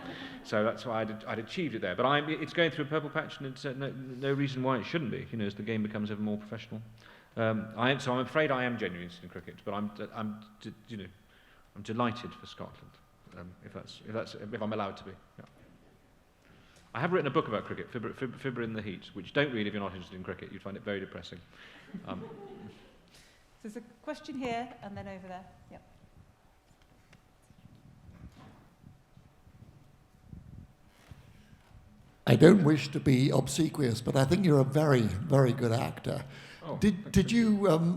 So that's why I'd achieved it there. But it's going through a purple patch, and it's no reason why it shouldn't be, you know, as the game becomes ever more professional. So I'm afraid I am genuinely interested in cricket, but I'm delighted for Scotland, if I'm allowed to be. Yeah. I have written a book about cricket, Fibber in the Heat, which don't read if you're not interested in cricket. You'd find it very depressing. There's a question here and then over there. Yep. I don't wish to be obsequious, but I think you're a very, very good actor. Oh, did you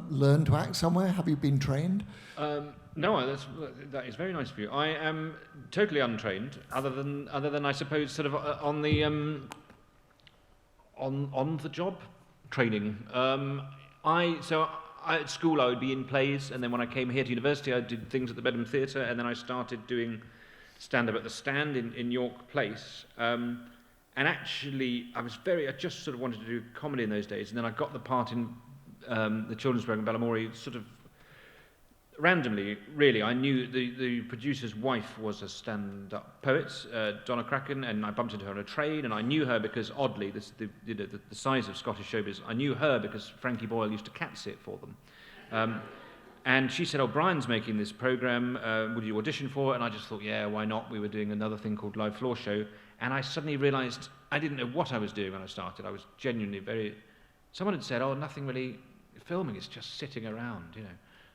learn to act somewhere? Have you been trained? No, that is very nice of you. I am totally untrained, other than I suppose sort of on the job training. At school, I would be in plays, and then when I came here to university, I did things at the Bedham Theatre, and then I started doing stand-up at the Stand in York Place. And actually, I just sort of wanted to do comedy in those days, and then I got the part in the children's programme Balamory sort of randomly, really. I knew the producer's wife was a stand-up poet, Donna Cracken, and I bumped into her on a train, and I knew her because, oddly, the size of Scottish showbiz, I knew her because Frankie Boyle used to cat sit for them. And she said, oh, Brian's making this program, would you audition for it? And I just thought, yeah, why not? We were doing another thing called Live Floor Show. And I suddenly realised I didn't know what I was doing when I started. I was genuinely someone had said, oh, nothing really filming, it's just sitting around, you know.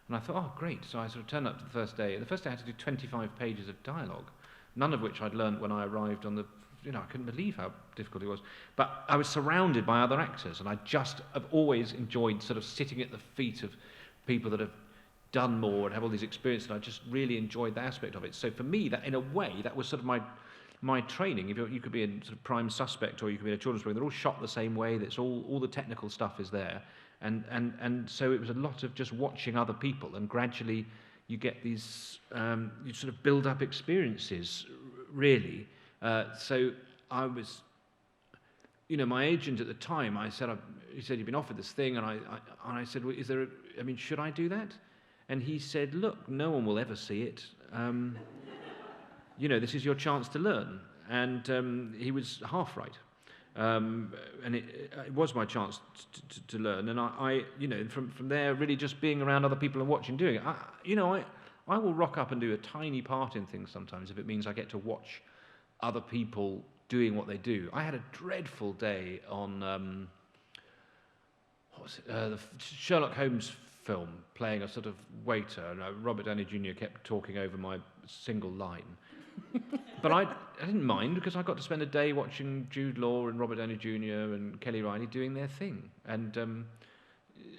And I thought, oh, great. So I sort of turned up to the first day. The first day I had to do 25 pages of dialogue, none of which I'd learned when I arrived on the, I couldn't believe how difficult it was. But I was surrounded by other actors, and I've always enjoyed sort of sitting at the feet of people that have done more and have all these experiences, and I just really enjoyed that aspect of it. So for me, that in a way, that was sort of my training. If you could be a sort of prime suspect, or you could be in a children's program, they're all shot the same way. That's all the technical stuff is there. And so it was a lot of just watching other people, and gradually you get these, you sort of build up experiences, really. So I was, my agent at the time, he said, you've been offered this thing, and I said, well, should I do that? And he said, look, no one will ever see it. This is your chance to learn. And he was half right. And it was my chance to learn, and I from there, really just being around other people and watching doing it. I will rock up and do a tiny part in things sometimes if it means I get to watch other people doing what they do. I had a dreadful day on the Sherlock Holmes film, playing a sort of waiter, and Robert Downey Jr. kept talking over my single line. But I didn't mind, because I got to spend a day watching Jude Law and Robert Downey Jr. and Kelly Riley doing their thing, and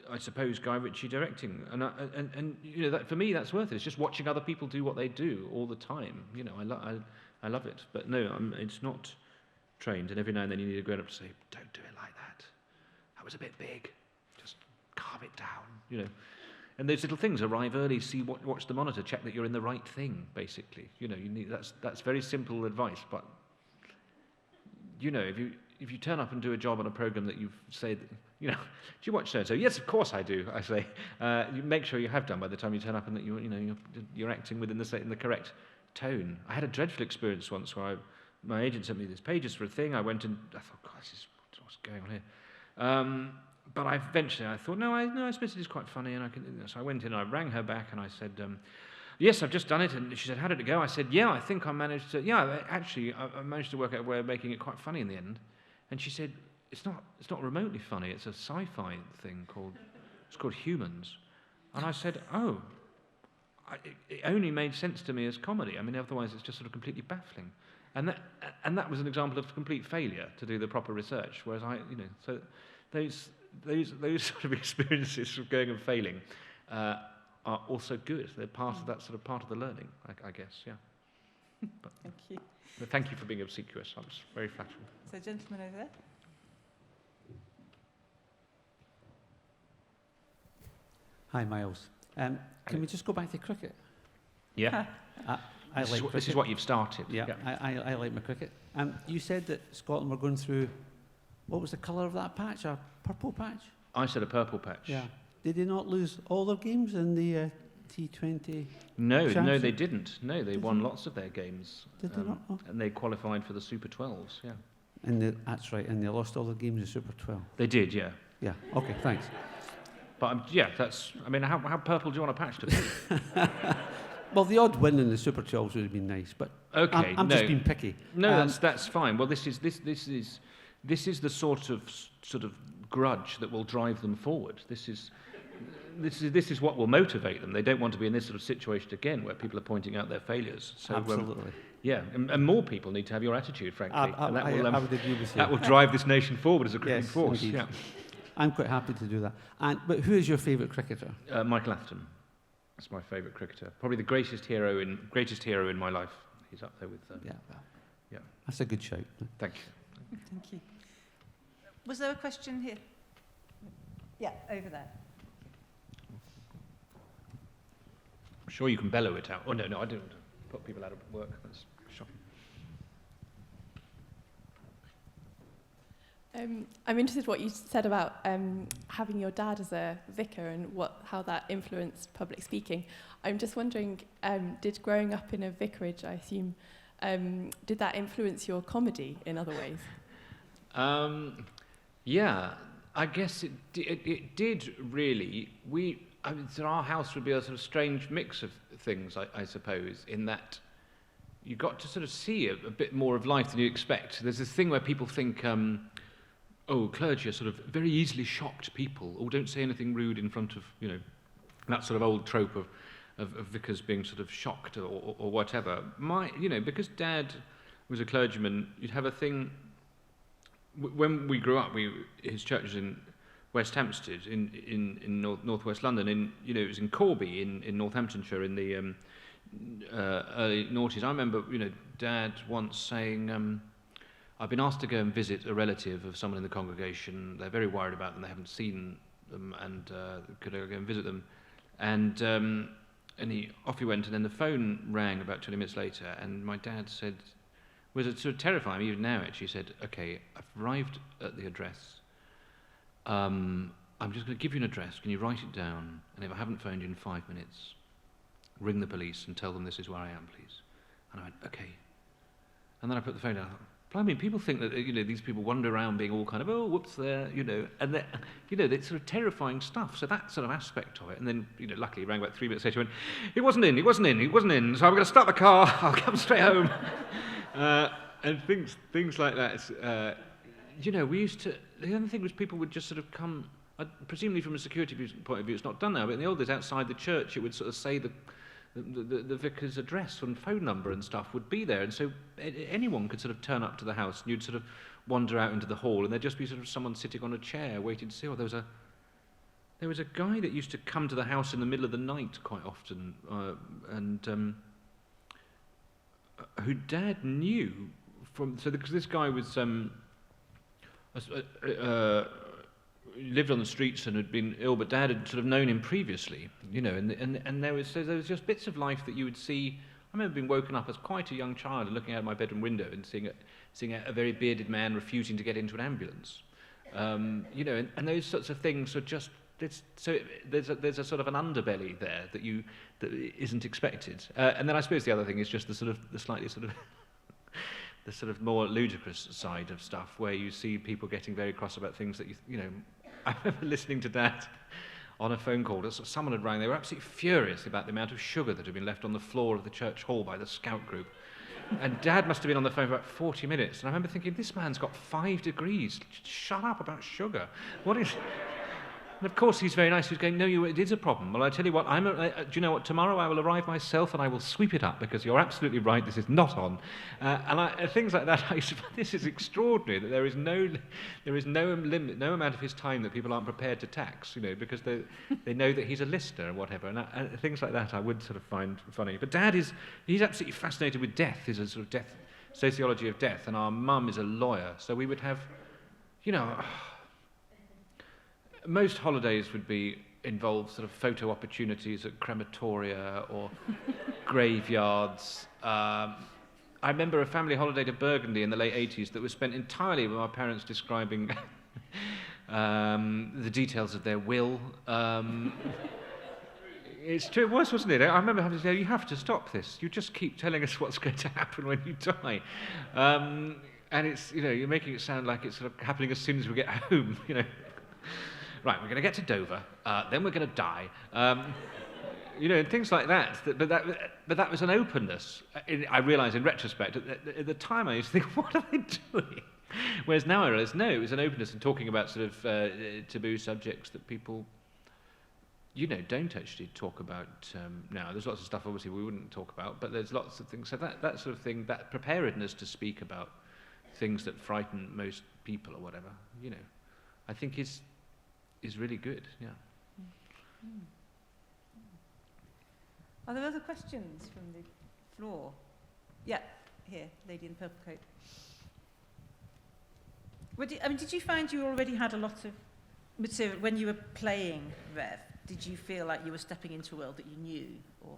I suppose Guy Ritchie directing, and that, for me, that's worth it. It's just watching other people do what they do all the time. I love it. But no, it's not trained, and every now and then you need a grown up to say, don't do it like that. That was a bit big. Just carve it down. And those little things: arrive early, watch the monitor, check that you're in the right thing. Basically, you need that's very simple advice. But if you turn up and do a job on a program that you've said, do you watch so-and-so? Yes, of course I do. I say, you make sure you have done by the time you turn up, and that you're acting within the correct tone. I had a dreadful experience once where my agent sent me these pages for a thing. I went and I thought, God, what's going on here? But eventually I thought, no, I suppose it is quite funny, and so I went in and I rang her back and I said, yes, I've just done it. And she said, how did it go? I said, yeah, I think I managed to, I managed to work out a way of making it quite funny in the end. And she said, it's not remotely funny. It's a sci-fi thing called Humans. And I said, oh, it only made sense to me as comedy. Otherwise it's just sort of completely baffling. And that was an example of complete failure to do the proper research. Whereas so those sort of experiences of going and failing are also good. They're part of that sort of part of the learning, I guess. Yeah. But, thank you. But thank you for being obsequious. That was very flattering. So, gentleman over there. Hi, Miles. Can we just go back to cricket? Yeah. This is what you've started. Yeah. I like my cricket. You said that Scotland were going through, what was the colour of that patch? A purple patch? I said a purple patch. Yeah. Did they not lose all their games in the T20 No, they didn't. No, they won lots of their games. Did they not? Oh. And they qualified for the Super 12s, yeah. That's right, and they lost all their games in Super 12. They did, yeah. Yeah, okay, thanks. But, how purple do you want a patch to be? Well, the odd win in the Super 12s would have been nice, but okay, I'm just being picky. No, that's fine. Well, this is the sort of grudge that will drive them forward. This is what will motivate them. They don't want to be in this sort of situation again, where people are pointing out their failures. So, absolutely. And more people need to have your attitude, frankly. I would agree with you. That will drive this nation forward as a cricketing force. Indeed. Yeah. I'm quite happy to do that. But who is your favourite cricketer? Michael Atherton. That's my favourite cricketer. Probably the greatest hero in my life. He's up there with. Yeah. That's a good shout. Thank you. Thank you. Was there a question here? Yeah, over there. I'm sure you can bellow it out. Oh no, I don't want to put people out of work. That's shocking. I'm interested in what you said about having your dad as a vicar and how that influenced public speaking. I'm just wondering, did growing up in a vicarage, I assume, did that influence your comedy in other ways? Yeah, I guess it did really. I mean, so our house would be a sort of strange mix of things, I suppose, in that you got to sort of see a bit more of life than you expect. There's this thing where people think, clergy are sort of very easily shocked people, or don't say anything rude in front of, that sort of old trope of vicars being sort of shocked or whatever. Because Dad was a clergyman, you'd have a thing. When we grew up, his church was in West Hampstead, in northwest London. It was in Corby in Northamptonshire in the early noughties. I remember, Dad once saying, I've been asked to go and visit a relative of someone in the congregation. They're very worried about them. They haven't seen them, and could I go and visit them? And off he went, and then the phone rang about 20 minutes later, and my dad said, was it sort of terrifying, even now actually, said, okay, I've arrived at the address. I'm just going to give you an address. Can you write it down? And if I haven't phoned you in 5 minutes, ring the police and tell them this is where I am, please. And I went, okay. And then I put the phone down. I thought, blimey, people think that, these people wander around being all kind of, oh, whoops there, and that, it's sort of terrifying stuff. So that sort of aspect of it. And then, luckily he rang about 3 minutes later and went, he wasn't in, so I'm going to start the car, I'll come straight home. And things like that. We used to, the other thing was people would just sort of come, presumably from a security point of view, it's not done now, but in the old days outside the church, it would sort of say the vicar's address and phone number and stuff would be there, and so anyone could sort of turn up to the house, and you'd sort of wander out into the hall, and there'd just be sort of someone sitting on a chair waiting to see. Or there was a guy that used to come to the house in the middle of the night quite often, and who Dad knew from. So because this guy was lived on the streets and had been ill, but Dad had sort of known him previously, and there was just bits of life that you would see. I remember being woken up as quite a young child and looking out of my bedroom window and seeing a very bearded man refusing to get into an ambulance, and those sorts of things are just. There's a sort of an underbelly there that isn't expected, and then I suppose the other thing is just the slightly sort of the sort of more ludicrous side of stuff, where you see people getting very cross about things that I remember listening to Dad on a phone call. Someone had rang. They were absolutely furious about the amount of sugar that had been left on the floor of the church hall by the scout group. And Dad must have been on the phone for about 40 minutes. And I remember thinking, this man's got 5 degrees. Shut up about sugar. What is... And of course he's very nice. He's going, no, it is a problem. Well, I tell you what, do you know what, tomorrow I will arrive myself and I will sweep it up, because you're absolutely right, this is not on. Things like that, this is extraordinary, that there is no limit, no amount of his time that people aren't prepared to tax, because they know that he's a listener and whatever. And things like that I would sort of find funny. But Dad he's absolutely fascinated with death. There's a sort of sociology of death, and our mum is a lawyer. So we would have, most holidays would involve sort of photo opportunities at crematoria or graveyards. I remember a family holiday to Burgundy in the late 80s that was spent entirely with my parents describing the details of their will. It's true, it was, wasn't it? I remember having to say, you have to stop this. You just keep telling us what's going to happen when you die. And it's, you're making it sound like it's sort of happening as soon as we get home, Right, we're going to get to Dover, then we're going to die, and things like that. But that was an openness. I realise in retrospect, at the time I used to think, what are they doing? Whereas now I realise, no, it was an openness in talking about sort of taboo subjects that people, don't actually talk about now. There's lots of stuff, obviously, we wouldn't talk about, but there's lots of things. So that sort of thing, that preparedness to speak about things that frighten most people or whatever, I think is really good, yeah. Are there other questions from the floor? Yeah, here, lady in the purple coat. Did you find you already had a lot of material when you were playing Rev? Did you feel like you were stepping into a world that you knew, or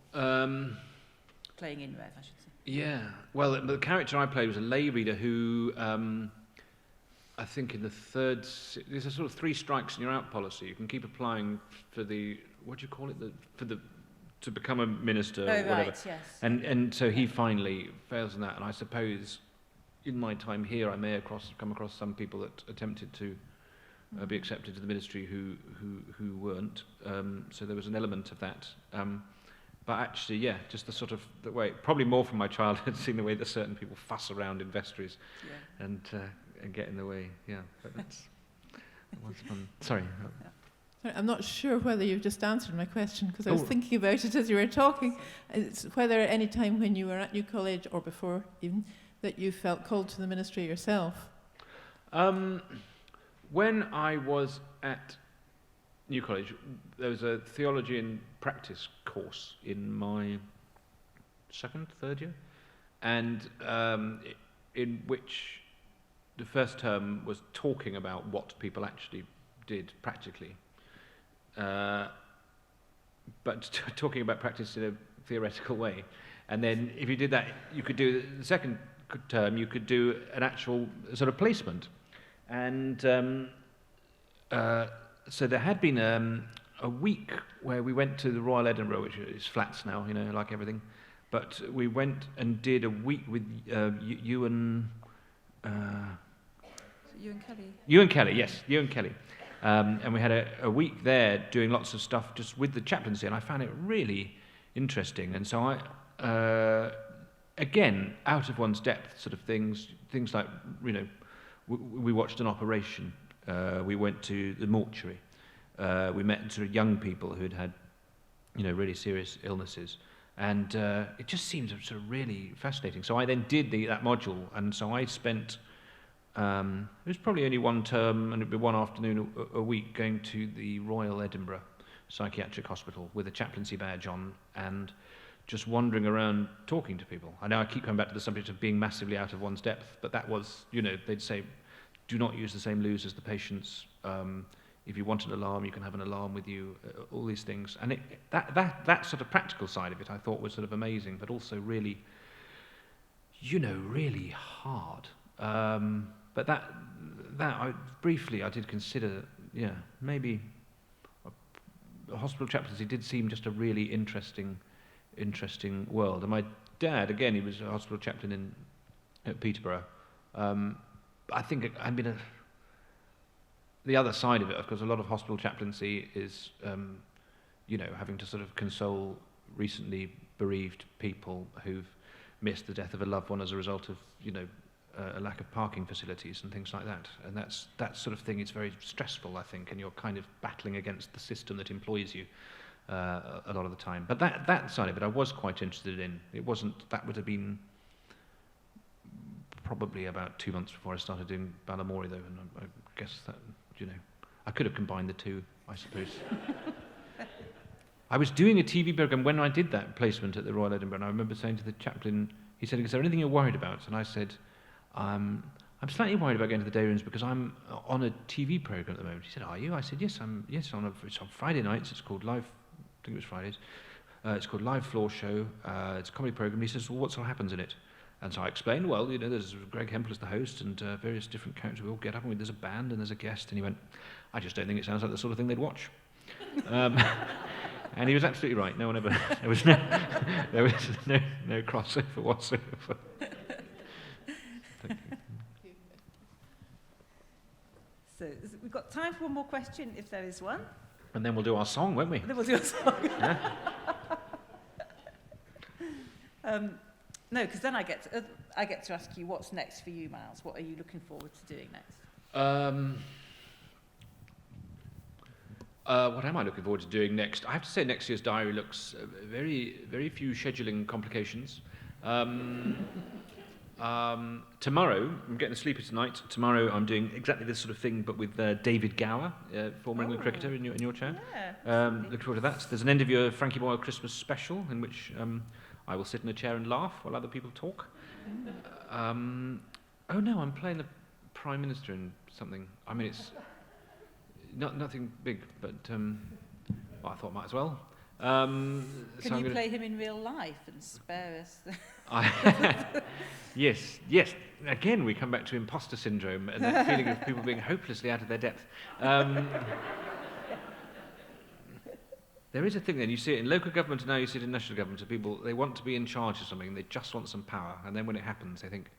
playing in Rev, I should say? Yeah, well, the character I played was a lay reader who, I think in the third, there's a sort of 3 strikes and you're out policy. You can keep applying for the, what do you call it, to become a minister or whatever. Right, yes. And so he finally fails in that. And I suppose in my time here, I may have come across some people that attempted to be accepted to the ministry who weren't. So there was an element of that. But actually, yeah, just the way, probably more from my childhood, seeing the way that certain people fuss around in vestries and get in the way. Yeah, but that was fun. Sorry. Sorry, I'm not sure whether you've just answered my question, because I was thinking about it as you were talking. It's whether at any time when you were at New College, or before even, that you felt called to the ministry yourself. When I was at New College, there was a theology and practice course in my third year, and in which the first term was talking about what people actually did practically, but talking about practice in a theoretical way. And then if you did that, you could do the second term, you could do an actual sort of placement. And so there had been a week where we went to the Royal Edinburgh, which is flats now, like everything. But we went and did a week with Ewan Kelly, yes, Ewan Kelly. And we had a week there doing lots of stuff just with the chaplaincy, and I found it really interesting. And so I, again, out of one's depth sort of things like, we watched an operation. We went to the mortuary. We met sort of young people who'd had, really serious illnesses. And it just seemed sort of really fascinating. So I then did that module, and so I spent, it was probably only one term, and it'd be one afternoon a week going to the Royal Edinburgh Psychiatric Hospital with a chaplaincy badge on, and just wandering around talking to people. I know I keep coming back to the subject of being massively out of one's depth, but that was, they'd say, do not use the same loos as the patients. If you want an alarm, you can have an alarm with you, all these things. And that sort of practical side of it, I thought was sort of amazing, but also really, really hard. But that I did consider, maybe a hospital chaplaincy did seem just a really interesting world. And my dad, again, he was a hospital chaplain at Peterborough. I think, the other side of it, of course, a lot of hospital chaplaincy is, having to sort of console recently bereaved people who've missed the death of a loved one as a result of, a lack of parking facilities and things like that. And that sort of thing is very stressful, I think, and you're kind of battling against the system that employs you a lot of the time. But that side of it I was quite interested in. That would have been probably about 2 months before I started doing Balamory, though, and I guess that, I could have combined the two, I suppose. I was doing a TV programme when I did that placement at the Royal Edinburgh, and I remember saying to the chaplain, he said, is there anything you're worried about? And I said, I'm slightly worried about going to the day rooms because I'm on a TV programme at the moment. He said, are you? I said, yes, it's on Friday nights. It's called Live, I think it was Fridays. It's called Live Floor Show. It's a comedy programme. He says, well, what sort of happens in it? And so I explained, well, there's Greg Hempel as the host and various different characters. We all get up and there's a band and there's a guest. And he went, I just don't think it sounds like the sort of thing they'd watch. And he was absolutely right. There was no crossover whatsoever. Thank you. So we've got time for one more question, if there is one. And then we'll do our song, won't we? And then we'll do our song. Yeah. No, because then I get to ask you what's next for you, Miles. What are you looking forward to doing next? What am I looking forward to doing next? I have to say next year's diary looks very, very few scheduling complications. Tomorrow, I'm getting a sleeper tonight. Tomorrow I'm doing exactly this sort of thing, but with David Gower, former England cricketer in your chair. Yeah, looking forward to that. There's an end of your Frankie Boyle Christmas special in which I will sit in a chair and laugh while other people talk. Oh no, I'm playing the Prime Minister in something. I mean, it's nothing big, but well, I thought might as well. Can you play him in real life and spare us? Yes. Again, we come back to imposter syndrome and that feeling of people being hopelessly out of their depth. There is a thing then, you see it in local government and now you see it in national government, so people, they want to be in charge of something, they just want some power, and then when it happens they think,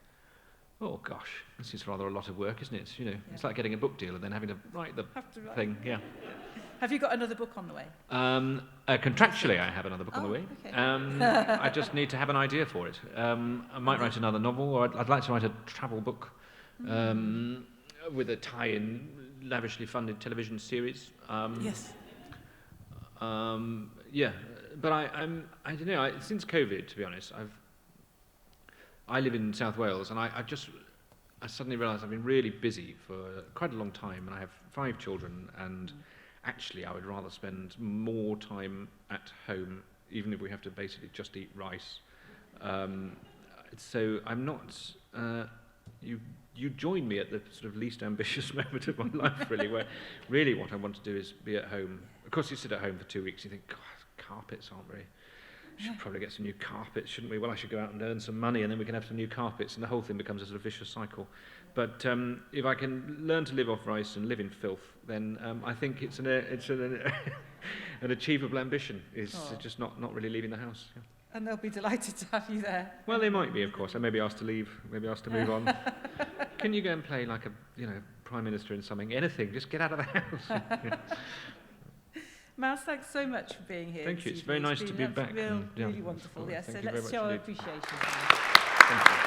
Oh gosh, this is rather a lot of work, isn't it? You know, it's like getting a book deal and then having to write the thing. Yeah. Have you got another book on the way? Contractually, I have another book on the way. Okay. I just need to have an idea for it. I might write another novel, or I'd like to write a travel book with a tie-in, lavishly funded television series. Yes. Yeah, but I don't know. Since COVID, to be honest, I live in South Wales, and I suddenly realised I've been really busy for quite a long time, and I have 5 children, and actually I would rather spend more time at home, even if we have to basically just eat rice. So I'm not. You join me at the sort of least ambitious moment of my life, really, where really what I want to do is be at home. Of course, you sit at home for 2 weeks, you think, God, carpets aren't very. We should probably get some new carpets, shouldn't we? Well, I should go out and earn some money, and then we can have some new carpets, and the whole thing becomes a sort of vicious cycle. But if I can learn to live off rice and live in filth, then I think it's an achievable ambition. Is just not really leaving the house. Yeah. And they'll be delighted to have you there. Well, they might be, of course. I may be asked to leave, maybe asked to move on. Can you go and play like a prime minister in something? Anything? Just get out of the house. Yeah. Miles, thanks so much for being here. Thank you. It's very nice to be back. Really wonderful. Yes. So let's show our appreciation. Thank you.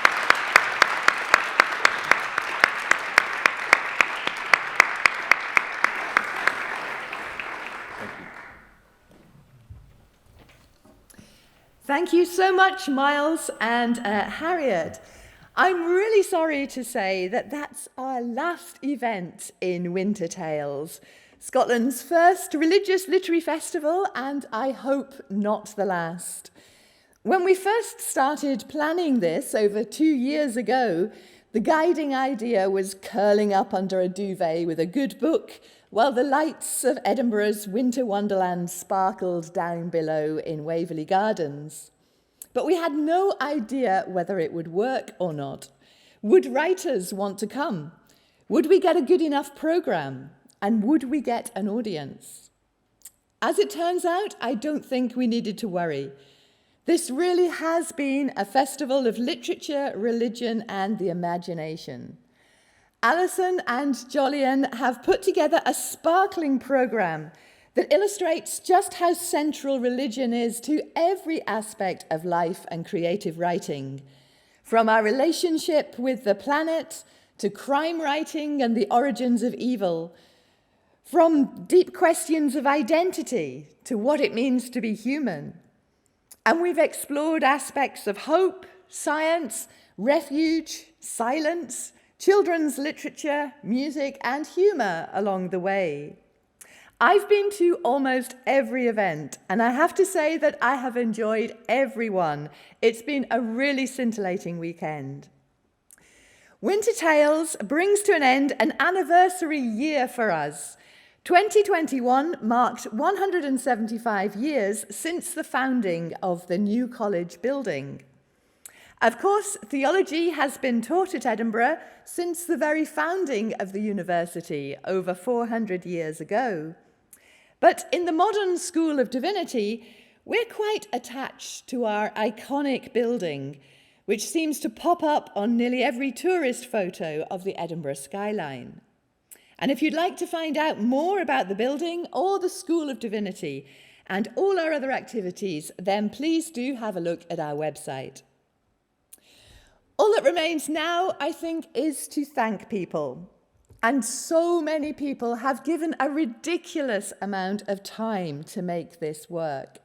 Thank you so much, Miles and Harriet. I'm really sorry to say that that's our last event in Winter Tales, Scotland's first religious literary festival, and I hope not the last. When we first started planning this over 2 years ago, the guiding idea was curling up under a duvet with a good book while the lights of Edinburgh's winter wonderland sparkled down below in Waverley Gardens. But we had no idea whether it would work or not. Would writers want to come? Would we get a good enough programme? And would we get an audience? As it turns out, I don't think we needed to worry. This really has been a festival of literature, religion, and the imagination. Alison and Jolyon have put together a sparkling programme that illustrates just how central religion is to every aspect of life and creative writing, from our relationship with the planet to crime writing and the origins of evil, from deep questions of identity to what it means to be human. And we've explored aspects of hope, science, refuge, silence, children's literature, music, and humour along the way. I've been to almost every event, and I have to say that I have enjoyed every one. It's been a really scintillating weekend. Winter Tales brings to an end an anniversary year for us. 2021 marked 175 years since the founding of the new college building. Of course, theology has been taught at Edinburgh since the very founding of the university over 400 years ago. But in the modern School of Divinity, we're quite attached to our iconic building, which seems to pop up on nearly every tourist photo of the Edinburgh skyline. And if you'd like to find out more about the building or the School of Divinity and all our other activities, then please do have a look at our website. All that remains now, I think, is to thank people. And so many people have given a ridiculous amount of time to make this work.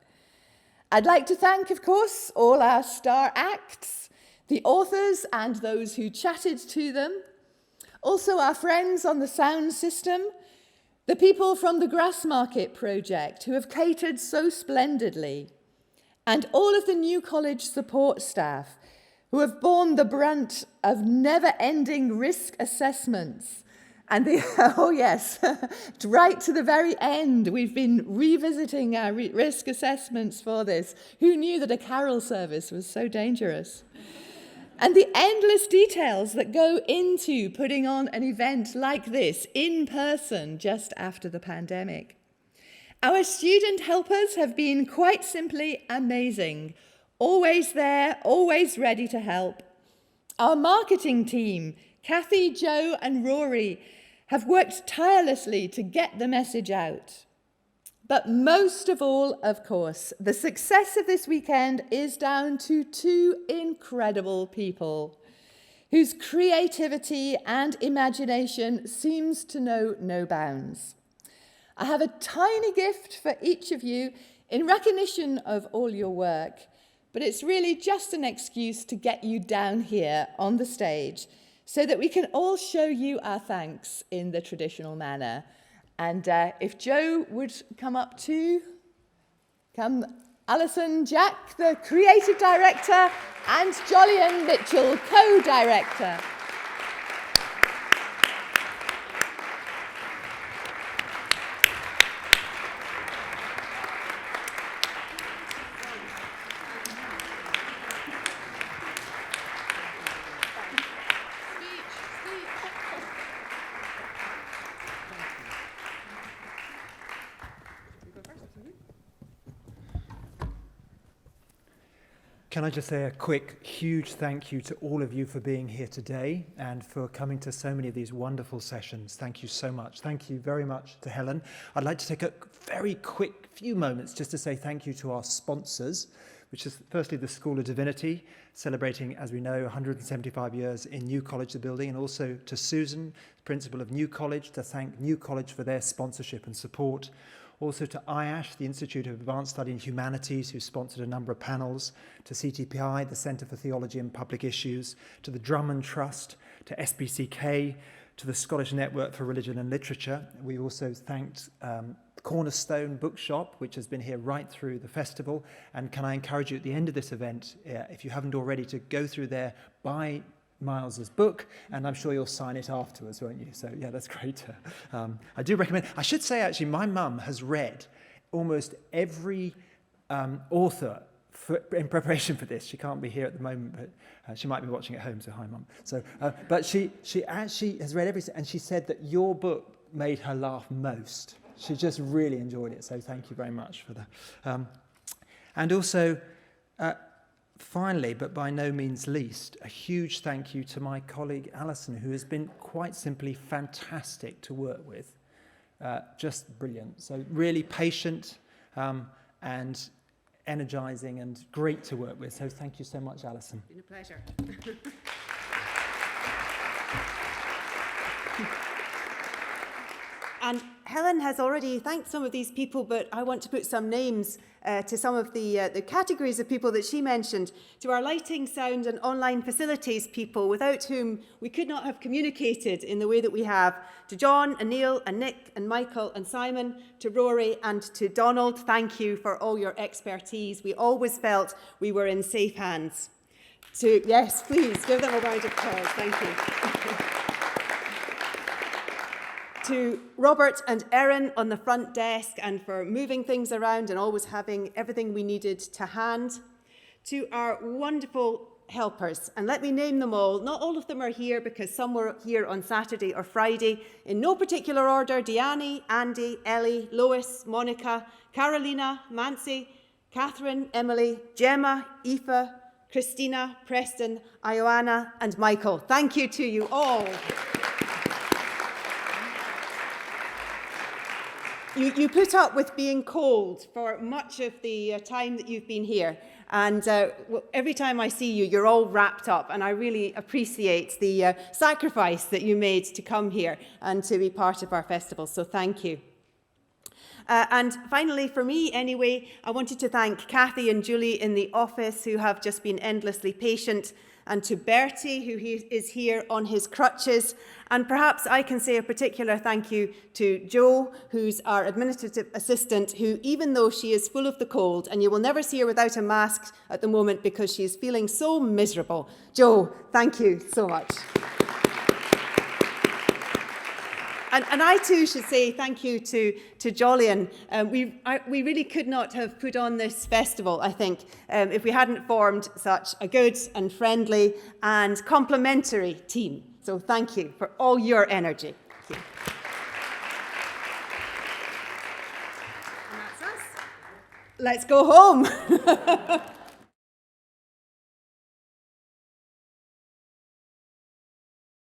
I'd like to thank, of course, all our star acts, the authors and those who chatted to them, also our friends on the sound system, the people from the Grassmarket project who have catered so splendidly, and all of the new college support staff who have borne the brunt of never-ending risk assessments. And oh yes, right to the very end, we've been revisiting our risk assessments for this. Who knew that a carol service was so dangerous? And the endless details that go into putting on an event like this in person just after the pandemic. Our student helpers have been quite simply amazing. Always there, always ready to help. Our marketing team, Kathy, Joe and Rory, have worked tirelessly to get the message out. But most of all, of course, the success of this weekend is down to two incredible people whose creativity and imagination seems to know no bounds. I have a tiny gift for each of you in recognition of all your work, but it's really just an excuse to get you down here on the stage so that we can all show you our thanks in the traditional manner. And if Joe would come up too, come Alison Jack, the creative director, and Jolyon Mitchell, co-director. Can I just say a quick, huge thank you to all of you for being here today and for coming to so many of these wonderful sessions. Thank you so much. Thank you very much to Helen. I'd like to take a very quick few moments just to say thank you to our sponsors, which is firstly the School of Divinity, celebrating, as we know, 175 years in New College, the building, and also to Susan, principal of New College, to thank New College for their sponsorship and support. Also to IASH, the Institute of Advanced Study in Humanities, who sponsored a number of panels, to CTPI, the Centre for Theology and Public Issues, to the Drummond Trust, to SPCK, to the Scottish Network for Religion and Literature. We also thanked Cornerstone Bookshop, which has been here right through the festival. And can I encourage you at the end of this event, if you haven't already, to go through there, buy Miles's book, and I'm sure you'll sign it afterwards, won't you? So yeah, that's great. I do recommend. I should say actually, my mum has read almost every author in preparation for this. She can't be here at the moment, but she might be watching at home. So hi, Mum. So, but she actually has read everything, and she said that your book made her laugh most. She just really enjoyed it. So thank you very much for that. And also. Finally, but by no means least, a huge thank you to my colleague Alison, who has been quite simply fantastic to work with. Just brilliant. So really patient and energizing and great to work with. So thank you so much, Alison. It's been a pleasure. And Helen has already thanked some of these people, but I want to put some names to some of the categories of people that she mentioned. To our lighting, sound and online facilities people, without whom we could not have communicated in the way that we have. To John and Neil and Nick and Michael and Simon, to Rory and to Donald, thank you for all your expertise. We always felt we were in safe hands. So yes, please give them a round of applause. Thank you. To Robert and Erin on the front desk and for moving things around and always having everything we needed to hand. To our wonderful helpers, and let me name them all. Not all of them are here because some were here on Saturday or Friday. In no particular order, Deanne, Andy, Ellie, Lois, Monica, Carolina, Mancy, Catherine, Emily, Gemma, Aoife, Christina, Preston, Ioana and Michael. Thank you to you all. You put up with being cold for much of the time that you've been here. And every time I see you, you're all wrapped up. And I really appreciate the sacrifice that you made to come here and to be part of our festival. So thank you. And finally, for me anyway, I wanted to thank Kathy and Julie in the office who have just been endlessly patient, and to Bertie, who is here on his crutches. And perhaps I can say a particular thank you to Jo, who's our administrative assistant, who, even though she is full of the cold, and you will never see her without a mask at the moment because she is feeling so miserable. Jo, thank you so much. And I too should say thank you to Jolyon. We really could not have put on this festival, I think, if we hadn't formed such a good and friendly and complementary team. So thank you for all your energy. And that's us. Let's go home.